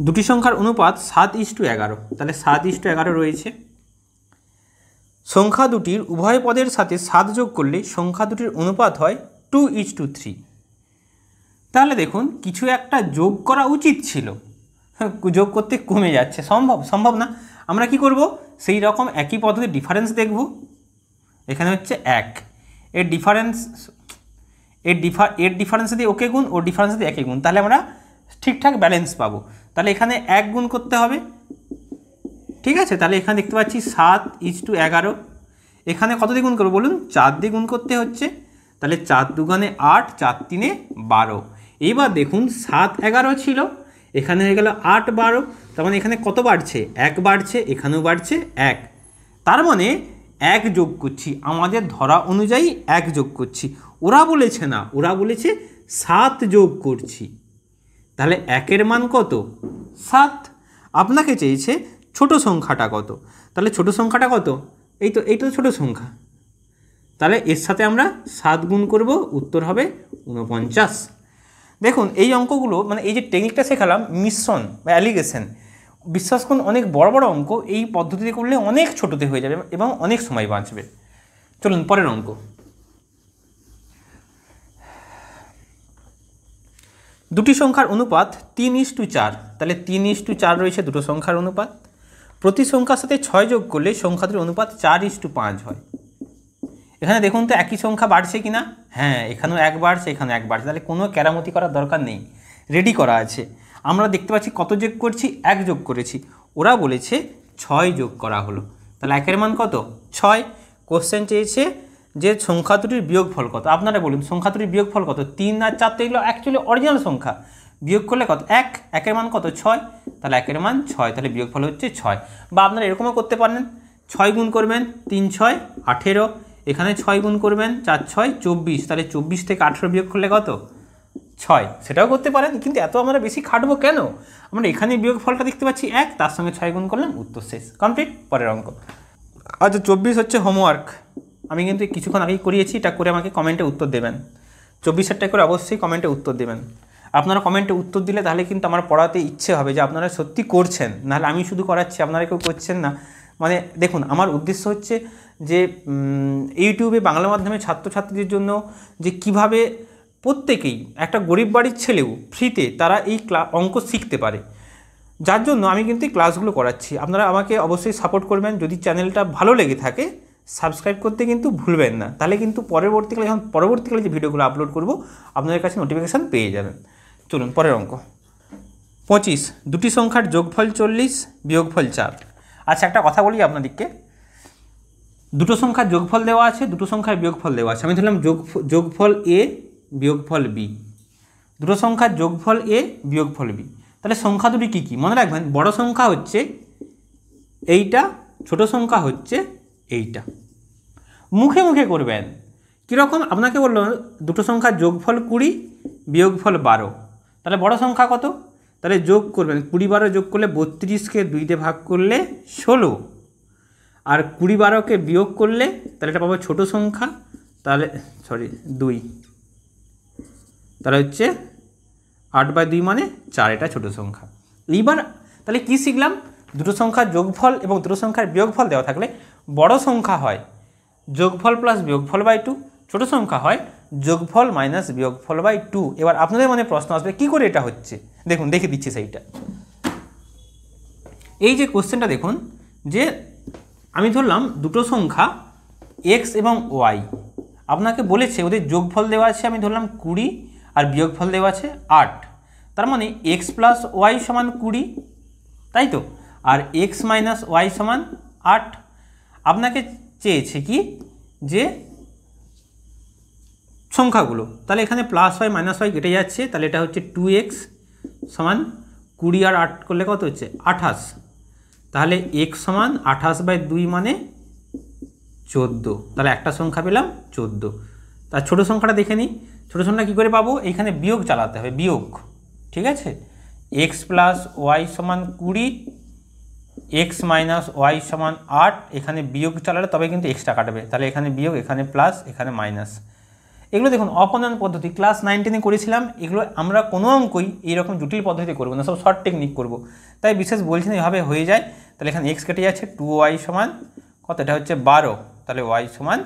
দুটি সংখ্যার অনুপাত 7:11, তাহলে 7:11 রয়েছে। সংখ্যা দুটির উভয় পদের সাথে 7 যোগ করলে সংখ্যা দুটির অনুপাত হয় 2:3। তাহলে দেখুন কিছু একটা যোগ করা উচিত ছিল, যোগ করতে কমে যাচ্ছে, সম্ভব না। আমরা কি করব? সেই রকম একই পদ্ধতির ডিফারেন্স দেখব। এখানে হচ্ছে 1, এর ডিফারেন্স, এর ডিফারেন্স দিয়ে ওকে গুণ, ওর ডিফারেন্স দিয়ে একে গুণ, তাহলে আমরা ঠিকঠাক ব্যালেন্স পাবো। তাহলে এখানে 1 গুণ করতে হবে, ঠিক আছে। তাহলে এখানে দেখতে পাচ্ছি 7:11, এখানে কত দিয়ে গুণ করবো বলুন? 4 দিয়ে গুণ করতে হচ্ছে, তাহলে 4 দুগুণে 8, 4 3 12। এইবার দেখুন 7 11 ছিল, এখানে হয়ে গেল 8 12, তার মানে এখানে কত বাড়ছে? 1 বাড়ছে, এখানেও বাড়ছে 1, তার মানে 1 যোগ করছি, আমাদের ধরা অনুযায়ী 1 যোগ করছি। ওরা বলেছে না, ওরা বলেছে 7 যোগ করছি, তাহলে 1-এর মান কত? 7। আপনাকে চেয়েছে ছোট সংখ্যাটা কত, তাহলে ছোট সংখ্যাটা কত? এই তো ছোট সংখ্যা, তাহলে এর সাথে আমরা 7 গুণ করব, উত্তর হবে 49। দেখুন এই অঙ্কগুলো, মানে এই যে টেকনিকটা শেখালাম মিশ্রণ বা অ্যালিগেশন, বিশ্বাস করুন অনেক বড় বড় অঙ্ক এই পদ্ধতিতে করলে অনেক ছোটোতে হয়ে যাবে এবং অনেক সময় বাঁচবে। চলুন পরের অঙ্ক, দুটি সংখ্যার অনুপাত 3:4, তাহলে 3:4 রয়েছে দুটো সংখ্যার অনুপাত। প্রতি সংখ্যার সাথে 6 যোগ করলে সংখ্যাটির অনুপাত 4:5 হয়। এখানে দেখুন তো একই সংখ্যা বাড়ছে কি না? হ্যাঁ, এখানেও 1 বাড়ছে, এখানেও 1 বাড়ছে, তাহলে কোনো কেরামতি করার দরকার নেই, রেডি করা আছে। আমরা দেখতে পাচ্ছি কত যোগ করছি? 1 যোগ করেছি, ওরা বলেছে 6 যোগ করা হলো, তাহলে 1-এর মান কত? 6। কোশ্চেন চেয়েছে যে সংখ্যা দুটির বিয়োগফল কত। আপনারা বলুন সংখ্যা দুটির বিয়োগফল কত? 3 আর 4 তো এগুলো অ্যাকচুয়ালি অরিজিনাল সংখ্যা, বিয়োগ করলে কত? 1, 1-এর মান কত? 6, তাহলে 1-এর মান 6, তাহলে বিয়োগফল হচ্ছে 6। বা আপনারা এরকমও করতে পারেন, 6 গুণ করবেন, 3 6 18, এখানে 6 গুণ করবেন, 4 6 24, তাহলে 24 থেকে 18 বিয়োগ করলে কত? 6, সেটাও করতে পারেন, কিন্তু এত আমরা বেশি খাটবো কেন? আমরা এখানে বিয়োগফলটা দেখতে পাচ্ছি 1, তার সঙ্গে 6 গুণ করলাম, উত্তর শেষ, কমপ্লিট। পরের অঙ্ক, আচ্ছা 24 হচ্ছে হোমওয়ার্ক, আমি কিন্তু কিছুক্ষণ আগেই করিয়েছি, এটা করে আমাকে কমেন্টে উত্তর দেবেন। 24-এরটা করে অবশ্যই কমেন্টে উত্তর দেবেন। আপনারা কমেন্টে উত্তর দিলে তাহলে কিন্তু আমার পড়াতে ইচ্ছে হবে যে আপনারা সত্যি করছেন, নাহলে আমি শুধু করাচ্ছি আপনারা কেউ করছেন না। মানে দেখুন আমার উদ্দেশ্য হচ্ছে যে ইউটিউবে বাংলা মাধ্যমে ছাত্রছাত্রীদের জন্য যে কিভাবে প্রত্যেকেই, একটা গরিব বাড়ির ছেলেও ফ্রিতে তারা এই অঙ্ক শিখতে পারে, যার জন্য আমি কিন্তু এই ক্লাসগুলো করাচ্ছি। আপনারা আমাকে অবশ্যই সাপোর্ট করবেন, যদি চ্যানেলটা ভালো লেগে থাকে সাবস্ক্রাইব করতে কিন্তু ভুলবেন না, তাহলে কিন্তু পরবর্তীকালে যে ভিডিওগুলো আপলোড করব আপনাদের কাছে নোটিফিকেশান পেয়ে যাবেন। চলুন পরের অঙ্ক, 25, দুটি সংখ্যার যোগফল 40 বিয়োগফল 4। আচ্ছা একটা কথা বলি আপনাদেরকে, দুটো সংখ্যার যোগফল দেওয়া আছে, দুটো সংখ্যার বিয়োগফল দেওয়া আছে, আমি ধরলাম যোগফল এ বিয়োগফল বি, দুটো সংখ্যার যোগফল এ বিয়োগফল বি। তাহলে সংখ্যা দুটি কী কী মনে রাখবেন? বড় সংখ্যা হচ্ছে এইটা, ছোট সংখ্যা হচ্ছে এইটা। মুখে মুখে করবেন কীরকম? আপনাকে বললো দুটো সংখ্যার যোগফল 20 বিয়োগফল 12, তাহলে বড় সংখ্যা কত? তাহলে যোগ করবেন, 20 12 যোগ করলে 32কে 2 ভাগ করলে 16, আর 20 12কে বিয়োগ করলে তাহলে এটা পাবো ছোটো সংখ্যা, তাহলে 2, তাহলে হচ্ছে 8/2 মানে 4, এটা ছোটো সংখ্যা। এইবার তাহলে কি শিখলাম? দুটো সংখ্যার যোগফল এবং দুটো সংখ্যার বিয়োগফল দেওয়া থাকলে বড় সংখ্যা হয় যোগফল প্লাস বিয়োগফল বাই 2, ছোটো সংখ্যা হয় যোগফল মাইনাস বিয়োগফল বাই 2। এবার আপনাদের মনে প্রশ্ন আসবে কী করে এটা হচ্ছে? দেখুন দেখে দিচ্ছি সেইটা। এই যে কোশ্চেনটা দেখুন, যে আমি ধরলাম দুটো সংখ্যা x এবং y, আপনাকে বলেছে ওদের যোগফল দেওয়া আছে, আমি ধরলাম 20 আর বিয়োগফল দেওয়া আছে 8, তার মানে x প্লাস ওয়াই সমান 20, তাই তো, আর x মাইনাস ওয়াই সমান 8। আপনাকে চেয়েছে কি যে সংখ্যাগুলো, তাহলে এখানে প্লাস ওয়াই মাইনাস ওয়াই কেটে যাচ্ছে, তাহলে এটা হচ্ছে 2x সমান 20 আর 8 করলে কত হচ্ছে 28, তাহলে x সমান 28/2 মানে 14, তাহলে একটা সংখ্যা পেলাম 14। তার ছোটো সংখ্যাটা দেখে নিই, ছোটো সংখ্যা কী করে পাবো? এখানে বিয়োগ চালাতে হবে, বিয়োগ, ঠিক আছে, এক্স প্লাস ওয়াই সমান 20, এক্স মাইনাস ওয়াই সমান 8, এখানে বিয়োগ চালালে তবে কিন্তু এক্সট্রা কাটবে, তাহলে এখানে বিয়োগ, এখানে প্লাস, এখানে মাইনাস। এগুলো দেখুন অপনয়ন পদ্ধতি, ক্লাস 9-10 করেছিলাম। এগুলো আমরা কোনো অঙ্কই এইরকম জটিল পদ্ধতিতে করবো না, সব শর্ট টেকনিক করব, তাই বিশেষ বলছি না, এভাবে হয়ে যায়। তাহলে এখানে এক্স কেটে যাচ্ছে, 2y সমান কত, এটা হচ্ছে 12, তাহলে ওয়াই সমান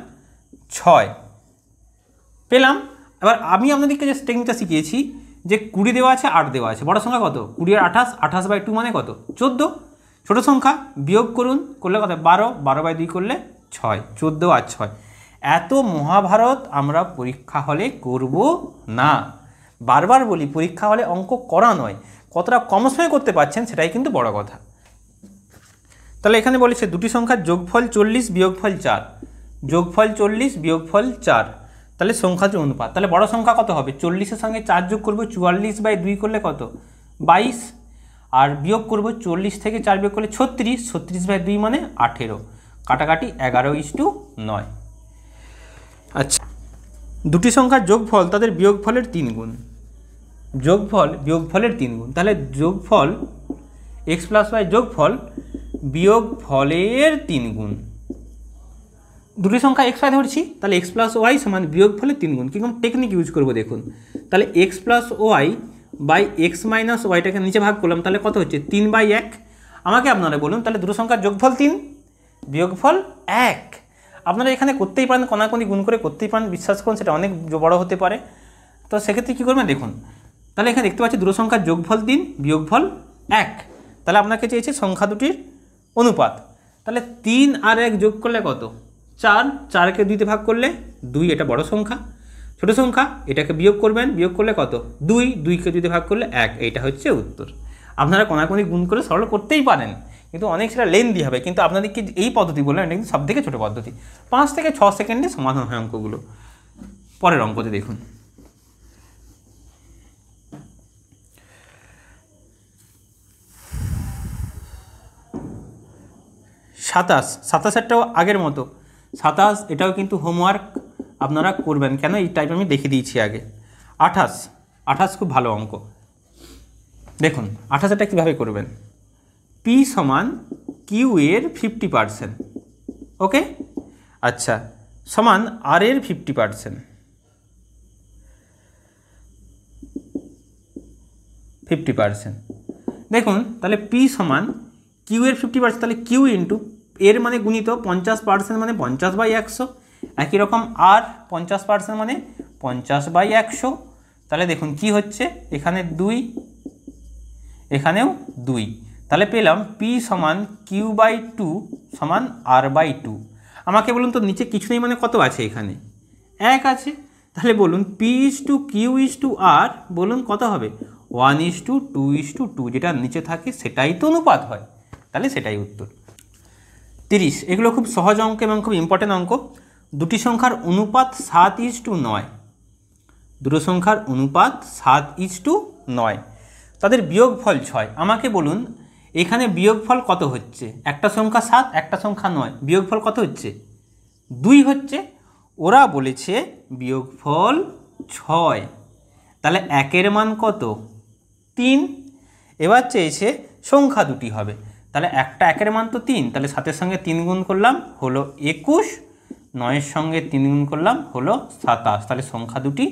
6 পেলাম। এবার আমি আপনাদেরকে যে টেকনিকটা শিখিয়েছি যে 20 দেওয়া আছে, 8 দেওয়া আছে, বড় সংখ্যা কত, 20 আর 28, 28/2 মানে কত, 14। ছোট সংখ্যা বিয়োগ করুন, করলে কত, 12, 12/2 করলে 6, 14 আর 6। এত মহাভারত আমরা পরীক্ষা হলে করব না। বারবার বলি, পরীক্ষা হলে অঙ্ক করা নয়, কতটা কম সময়ে করতে পারছেন সেটাই কিন্তু বড় কথা। তাহলে এখানে বলেছে দুটি সংখ্যার যোগফল 40 বিয়োগফল 4, যোগফল 40 বিয়োগফল 4, তাহলে সংখ্যার অনুপাত। তাহলে বড় সংখ্যা কত হবে, 40-এর সঙ্গে 4 যোগ করবো, 44/2 করলে কত, 22, আর বিয়োগ করব 40 থেকে 4 বিয়োগ করলে 36, 36/2 মানে 18, কাটাকাটি 11:9। আচ্ছা, দুটি সংখ্যার যোগফল তাদের বিয়োগফলের 3 গুণ, যোগফল বিয়োগফলের 3 গুণ, তাহলে যোগফল এক্স প্লাস ওয়াই যোগফল বিয়োগফলের 3 গুণ। দুটি সংখ্যা এক্স ওয়াই ধরছি, তাহলে এক্স প্লাস ওয়াই সমান বিয়োগফলের 3 গুণ। কীরকম টেকনিক ইউজ করবো দেখুন, তাহলে x plus y by x minus ওয়াইটাকে নিচে ভাগ করলাম, তাহলে কত হচ্ছে, 3/1। আমাকে আপনারা বলুন, তাহলে দুটো সংখ্যার যোগফল 3 বিয়োগফল 1। আপনারা এখানে করতেই পারেন, কোনাকুনি গুণ করে করতেই পারেন, বিশ্বাস করুন সেটা অনেক বড় হতে পারে। তো সেক্ষেত্রে কী করবেন দেখুন, তাহলে এখানে দেখতে পাচ্ছি দুটো সংখ্যার যোগফল 3 বিয়োগফল 1, তাহলে আপনাকে চেয়েছে সংখ্যা দুটির অনুপাত। তাহলে 3 আর 1 যোগ করলে কত, 4, 4কে 2তে ভাগ করলে 2, এটা বড় সংখ্যা। ছোট সংখ্যা এটাকে বিয়োগ করবেন, বিয়োগ করলে কত, 2, 2কে 2তে ভাগ করলে 1, এইটা হচ্ছে উত্তর। আপনারা কোনাকুনি গুণ করে সরল করতেই পারেন, কিন্তু অনেক সেটা লেন্দি হবে, কিন্তু আপনাদেরকে এই পদ্ধতি বললাম, এটা কিন্তু সবথেকে ছোটো পদ্ধতি, 5 থেকে 6 সেকেন্ডে সমাধান হয় অঙ্কগুলো। পরের অঙ্কতে দেখুন, সাতাশটাও আগের মতো 27, এটাও কিন্তু হোমওয়ার্ক আপনারা করবেন, কেন এই টাইপ আমি দেখিয়ে দিয়েছি আগে। 28 খুব ভালো অঙ্ক। দেখুন 28টা কীভাবে করবেন, পি সমান কিউ এর 50%, ওকে, আচ্ছা, সমান আর এর 50%, 50%। দেখুন তাহলে পি সমান কিউ এর 50%, তাহলে কিউ ইন্টু এর মানে গুণিত 50% মানে 50/100, একই রকম আর 50% মানে 50/100। তাহলে দেখুন কি হচ্ছে, এখানে 2, এখানেও 2, তাহলে পেলাম পি সমান কিউ/2 সমান r/2। আমাকে বলুন তো নিচে কিছু নেই মানে কত আছে, এখানে 1 আছে, তাহলে বলুন p/q/r, বলুন কত হবে, 1:2:2, যেটা নিচে থাকে সেটাই তো অনুপাত হয়, তাহলে সেটাই উত্তর। 30, এগুলো খুব সহজ অঙ্ক এবং খুব ইম্পর্টেন্ট অঙ্ক। দুটি সংখ্যার অনুপাত 7:9, দুটো সংখ্যার অনুপাত 7:9, তাদের বিয়োগফল 6। আমাকে বলুন এখানে বিয়োগফল কত হচ্ছে, একটা সংখ্যা 7, একটা সংখ্যা 9, বিয়োগফল কত হচ্ছে, 2 হচ্ছে। ওরা বলেছে বিয়োগফল 6, তাহলে 1-এর মান কত, 3। এবার চেয়েছে সংখ্যা দুটি হবে, তাহলে একটা 1-এর মান তো 3, তাহলে 7-এর সঙ্গে 3 গুণ করলাম হলো 21, 9-এর সঙ্গে 3 গুণ করলাম হলো 27, তাহলে সংখ্যা দুটি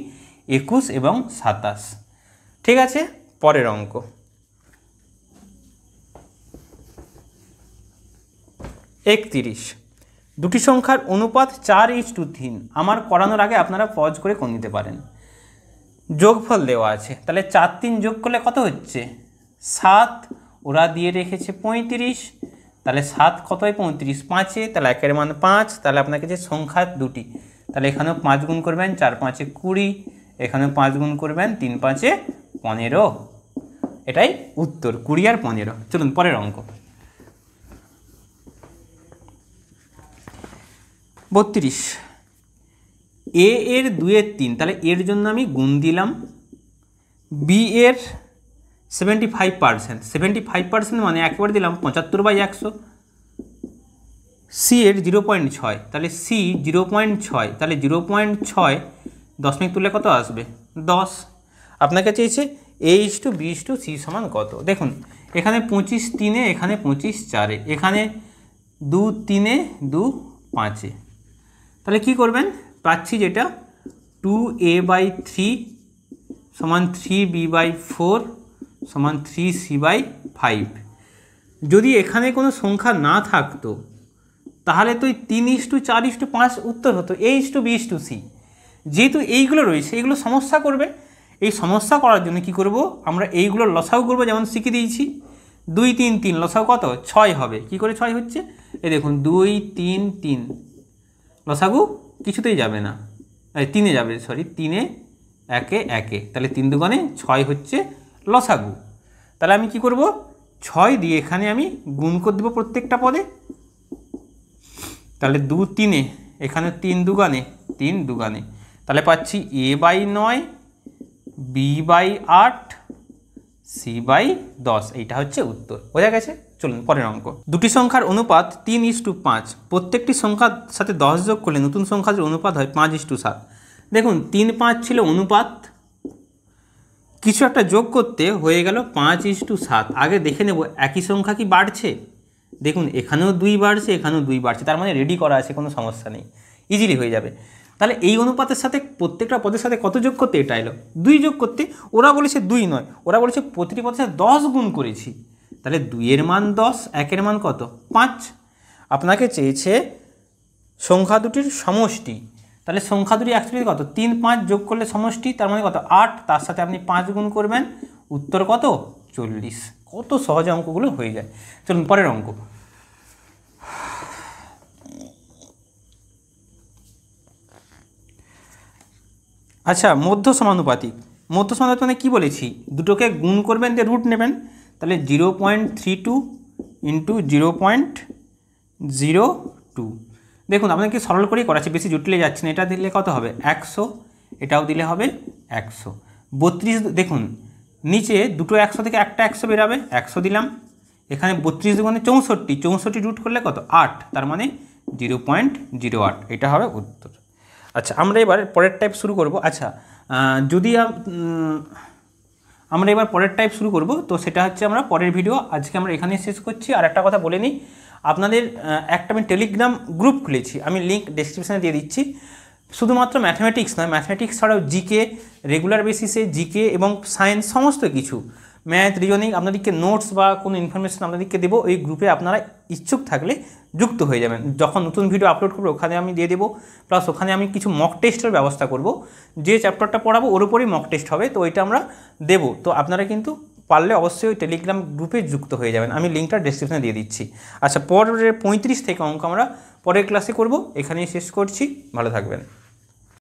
21 এবং 27। ঠিক আছে, পরের অঙ্ক। দুটি সংখ্যার অনুপাত 4:3। আমার করানোর আগে আপনারা পজ করে কোন নিতে পারেন। যোগফল দেওয়া আছে, তাহলে 4 3 যোগ করলে কত হচ্ছে 7, ওরা দিয়ে রেখেছে 35, তাহলে 7 কত হয় 35, 5-এ, তাহলে 1-এর মান 5, তাহলে আপনাকে যে সংখ্যা দুটি, তাহলে এখানেও 5 গুণ করবেন, 4 5-এ 20, এখানেও 5 গুণ করবেন, 3 5-এ 15, এটাই উত্তর, 20 আর 15। চলুন পরের অঙ্ক। 32, এ এর 2/3, তাহলে এর জন্য আমি গুণ দিলাম, বি এর 75%, 75% মানে একবার দিলাম 75/100, সি এর 0.6, তাহলে সি 0.6, তাহলে 0.6 দশমিক তুললে কত আসবে 10। আপনাকে চেয়েছে A/B/C সমান কত? দেখুন এখানে 25 3-এ, এখানে 25 4-এ, এখানে 2 3-এ, 2 5-এ। তাহলে কি করবেন? পাচ্ছি যেটা 2A/3 সমান 3B/4 সমান 3C/5। যদি এখানে কোনো সংখ্যা না থাকতো তাহলে তো 3:4:5 উত্তর হতো A/B/C। যেহেতু এইগুলো রয়েছে, এইগুলো সমস্যা করবে। এই সমস্যা করার জন্য কি করব? আমরা এইগুলোর লসাগু করব, যেমন শিখে দিয়েছি। 2 3 3 লসাগু কত? 6 হবে। কি করে 6 হচ্ছে? এই দেখুন 2 3 3 লসাগু কিছুতেই যাবে না, 3-এ যাবে, সরি 3-এ 1-এ 1-এ, তাহলে 3 দুগুণে 6 হচ্ছে লসাগু। তাহলে আমি কি করব? 6 দিয়ে এখানে আমি গুণ করে দেবো প্রত্যেকটা পদে। তাহলে 2 3-এ, এখানে 3 দুগুণে 3 দুগুণে, তাহলে পাচ্ছি A/9 B/8 C/10। এইটা হচ্ছে উত্তর। বোঝা গেছে? চলুন পরের অঙ্ক। দুটি সংখ্যার অনুপাত 3:5। প্রত্যেকটি সংখ্যার সাথে 10 যোগ করলে নতুন সংখ্যার অনুপাত হয় 5:7। দেখুন 3 5 ছিল অনুপাত, কিছু একটা যোগ করতে হয়ে গেল 5:7। আগে দেখে নেব একই সংখ্যা কি বাড়ছে। দেখুন এখানেও 2 বাড়ছে, এখানেও 2 বাড়ছে, তার মানে রেডি করা আছে, কোনো সমস্যা নেই, ইজিলি হয়ে যাবে। তাহলে এই অনুপাতের সাথে প্রত্যেকটা পদের সাথে কত যোগ করতে? এটা এলো 2 যোগ করতে। ওরা বলেছে 2 নয়, ওরা বলেছে প্রতিটি পদের সাথে 10 গুণ করেছি। তাহলে 2-এর মান 10, 1-এর মান কত? 5। আপনাকে চেয়েছে সংখ্যা দুটির সমষ্টি। তাহলে সংখ্যা দুটি অ্যাকচুয়ালি কত? 3 5 যোগ করলে সমষ্টি, তার মানে কত? 8। তার সাথে আপনি 5 গুণ করবেন, উত্তর কত? 40। কত সহজে অঙ্কগুলো হয়ে যায়। চলুন পরের অঙ্ক। আচ্ছা, মধ্য সমানুপাতিক। মধ্য সমানুপাতিক মানে কী বলেছি? দুটোকে গুণ করবেন, দিয়ে রুট নেবেন। তাহলে 0.32 ইন্টু 0.02। দেখুন আপনাকে সরল করেই করাচ্ছি, বেশি জটিলে যাচ্ছে না। এটা দিলে কত হবে? 100। এটাও দিলে হবে 100। 32, দেখুন নিচে দুটো 100 থেকে একটা 100 বেরাবে, 100 দিলাম। এখানে 32 দুগুণে 64, 64 রুট করলে কত? 8, তার মানে 0.08। এটা হবে উত্তর। আচ্ছা, আমরা এবার পরের টাইপ শুরু করব। আচ্ছা, যদি আমরা এবার পরের টাইপ শুরু করব, তো সেটা হচ্ছে আমরা পরের ভিডিও আজকে আমরা এখানে শেষ করছি। আর একটা কথা বলে নিই, আপনাদের একটা আমি টেলিগ্রাম গ্রুপ খুলেছি, আমি লিঙ্ক ডেসক্রিপশানে দিয়ে দিচ্ছি। শুধুমাত্র ম্যাথমেটিক্স নয়, ম্যাথমেটিক্স ছাড়াও জিকে, রেগুলার বেসিসে জিকে এবং সায়েন্স সমস্ত কিছু, ম্যাথ, রিজনিং, আপনাদেরকে নোটস বা কোনো ইনফরমেশন আপনাদেরকে দেবো। ওই গ্রুপে আপনারা ইচ্ছুক থাকলে যুক্ত হয়ে যাবেন। যখন নতুন ভিডিও আপলোড করবো ওখানে আমি দিয়ে দেবো, প্লাস ওখানে আমি কিছু মক টেস্টের ব্যবস্থা করব। যে চ্যাপ্টারটা পড়াবো ওর উপরেই মক টেস্ট হবে, তো ওইটা আমরা দেবো। তো আপনারা কিন্তু পারলে অবশ্যই ওই টেলিগ্রাম গ্রুপে যুক্ত হয়ে যাবেন, আমি লিঙ্কটা ডেসক্রিপশনে দিয়ে দিচ্ছি। আচ্ছা, পরের 35 থেকে অঙ্ক আমরা পরের ক্লাসে করব। এখানেই শেষ করছি, ভালো থাকবেন।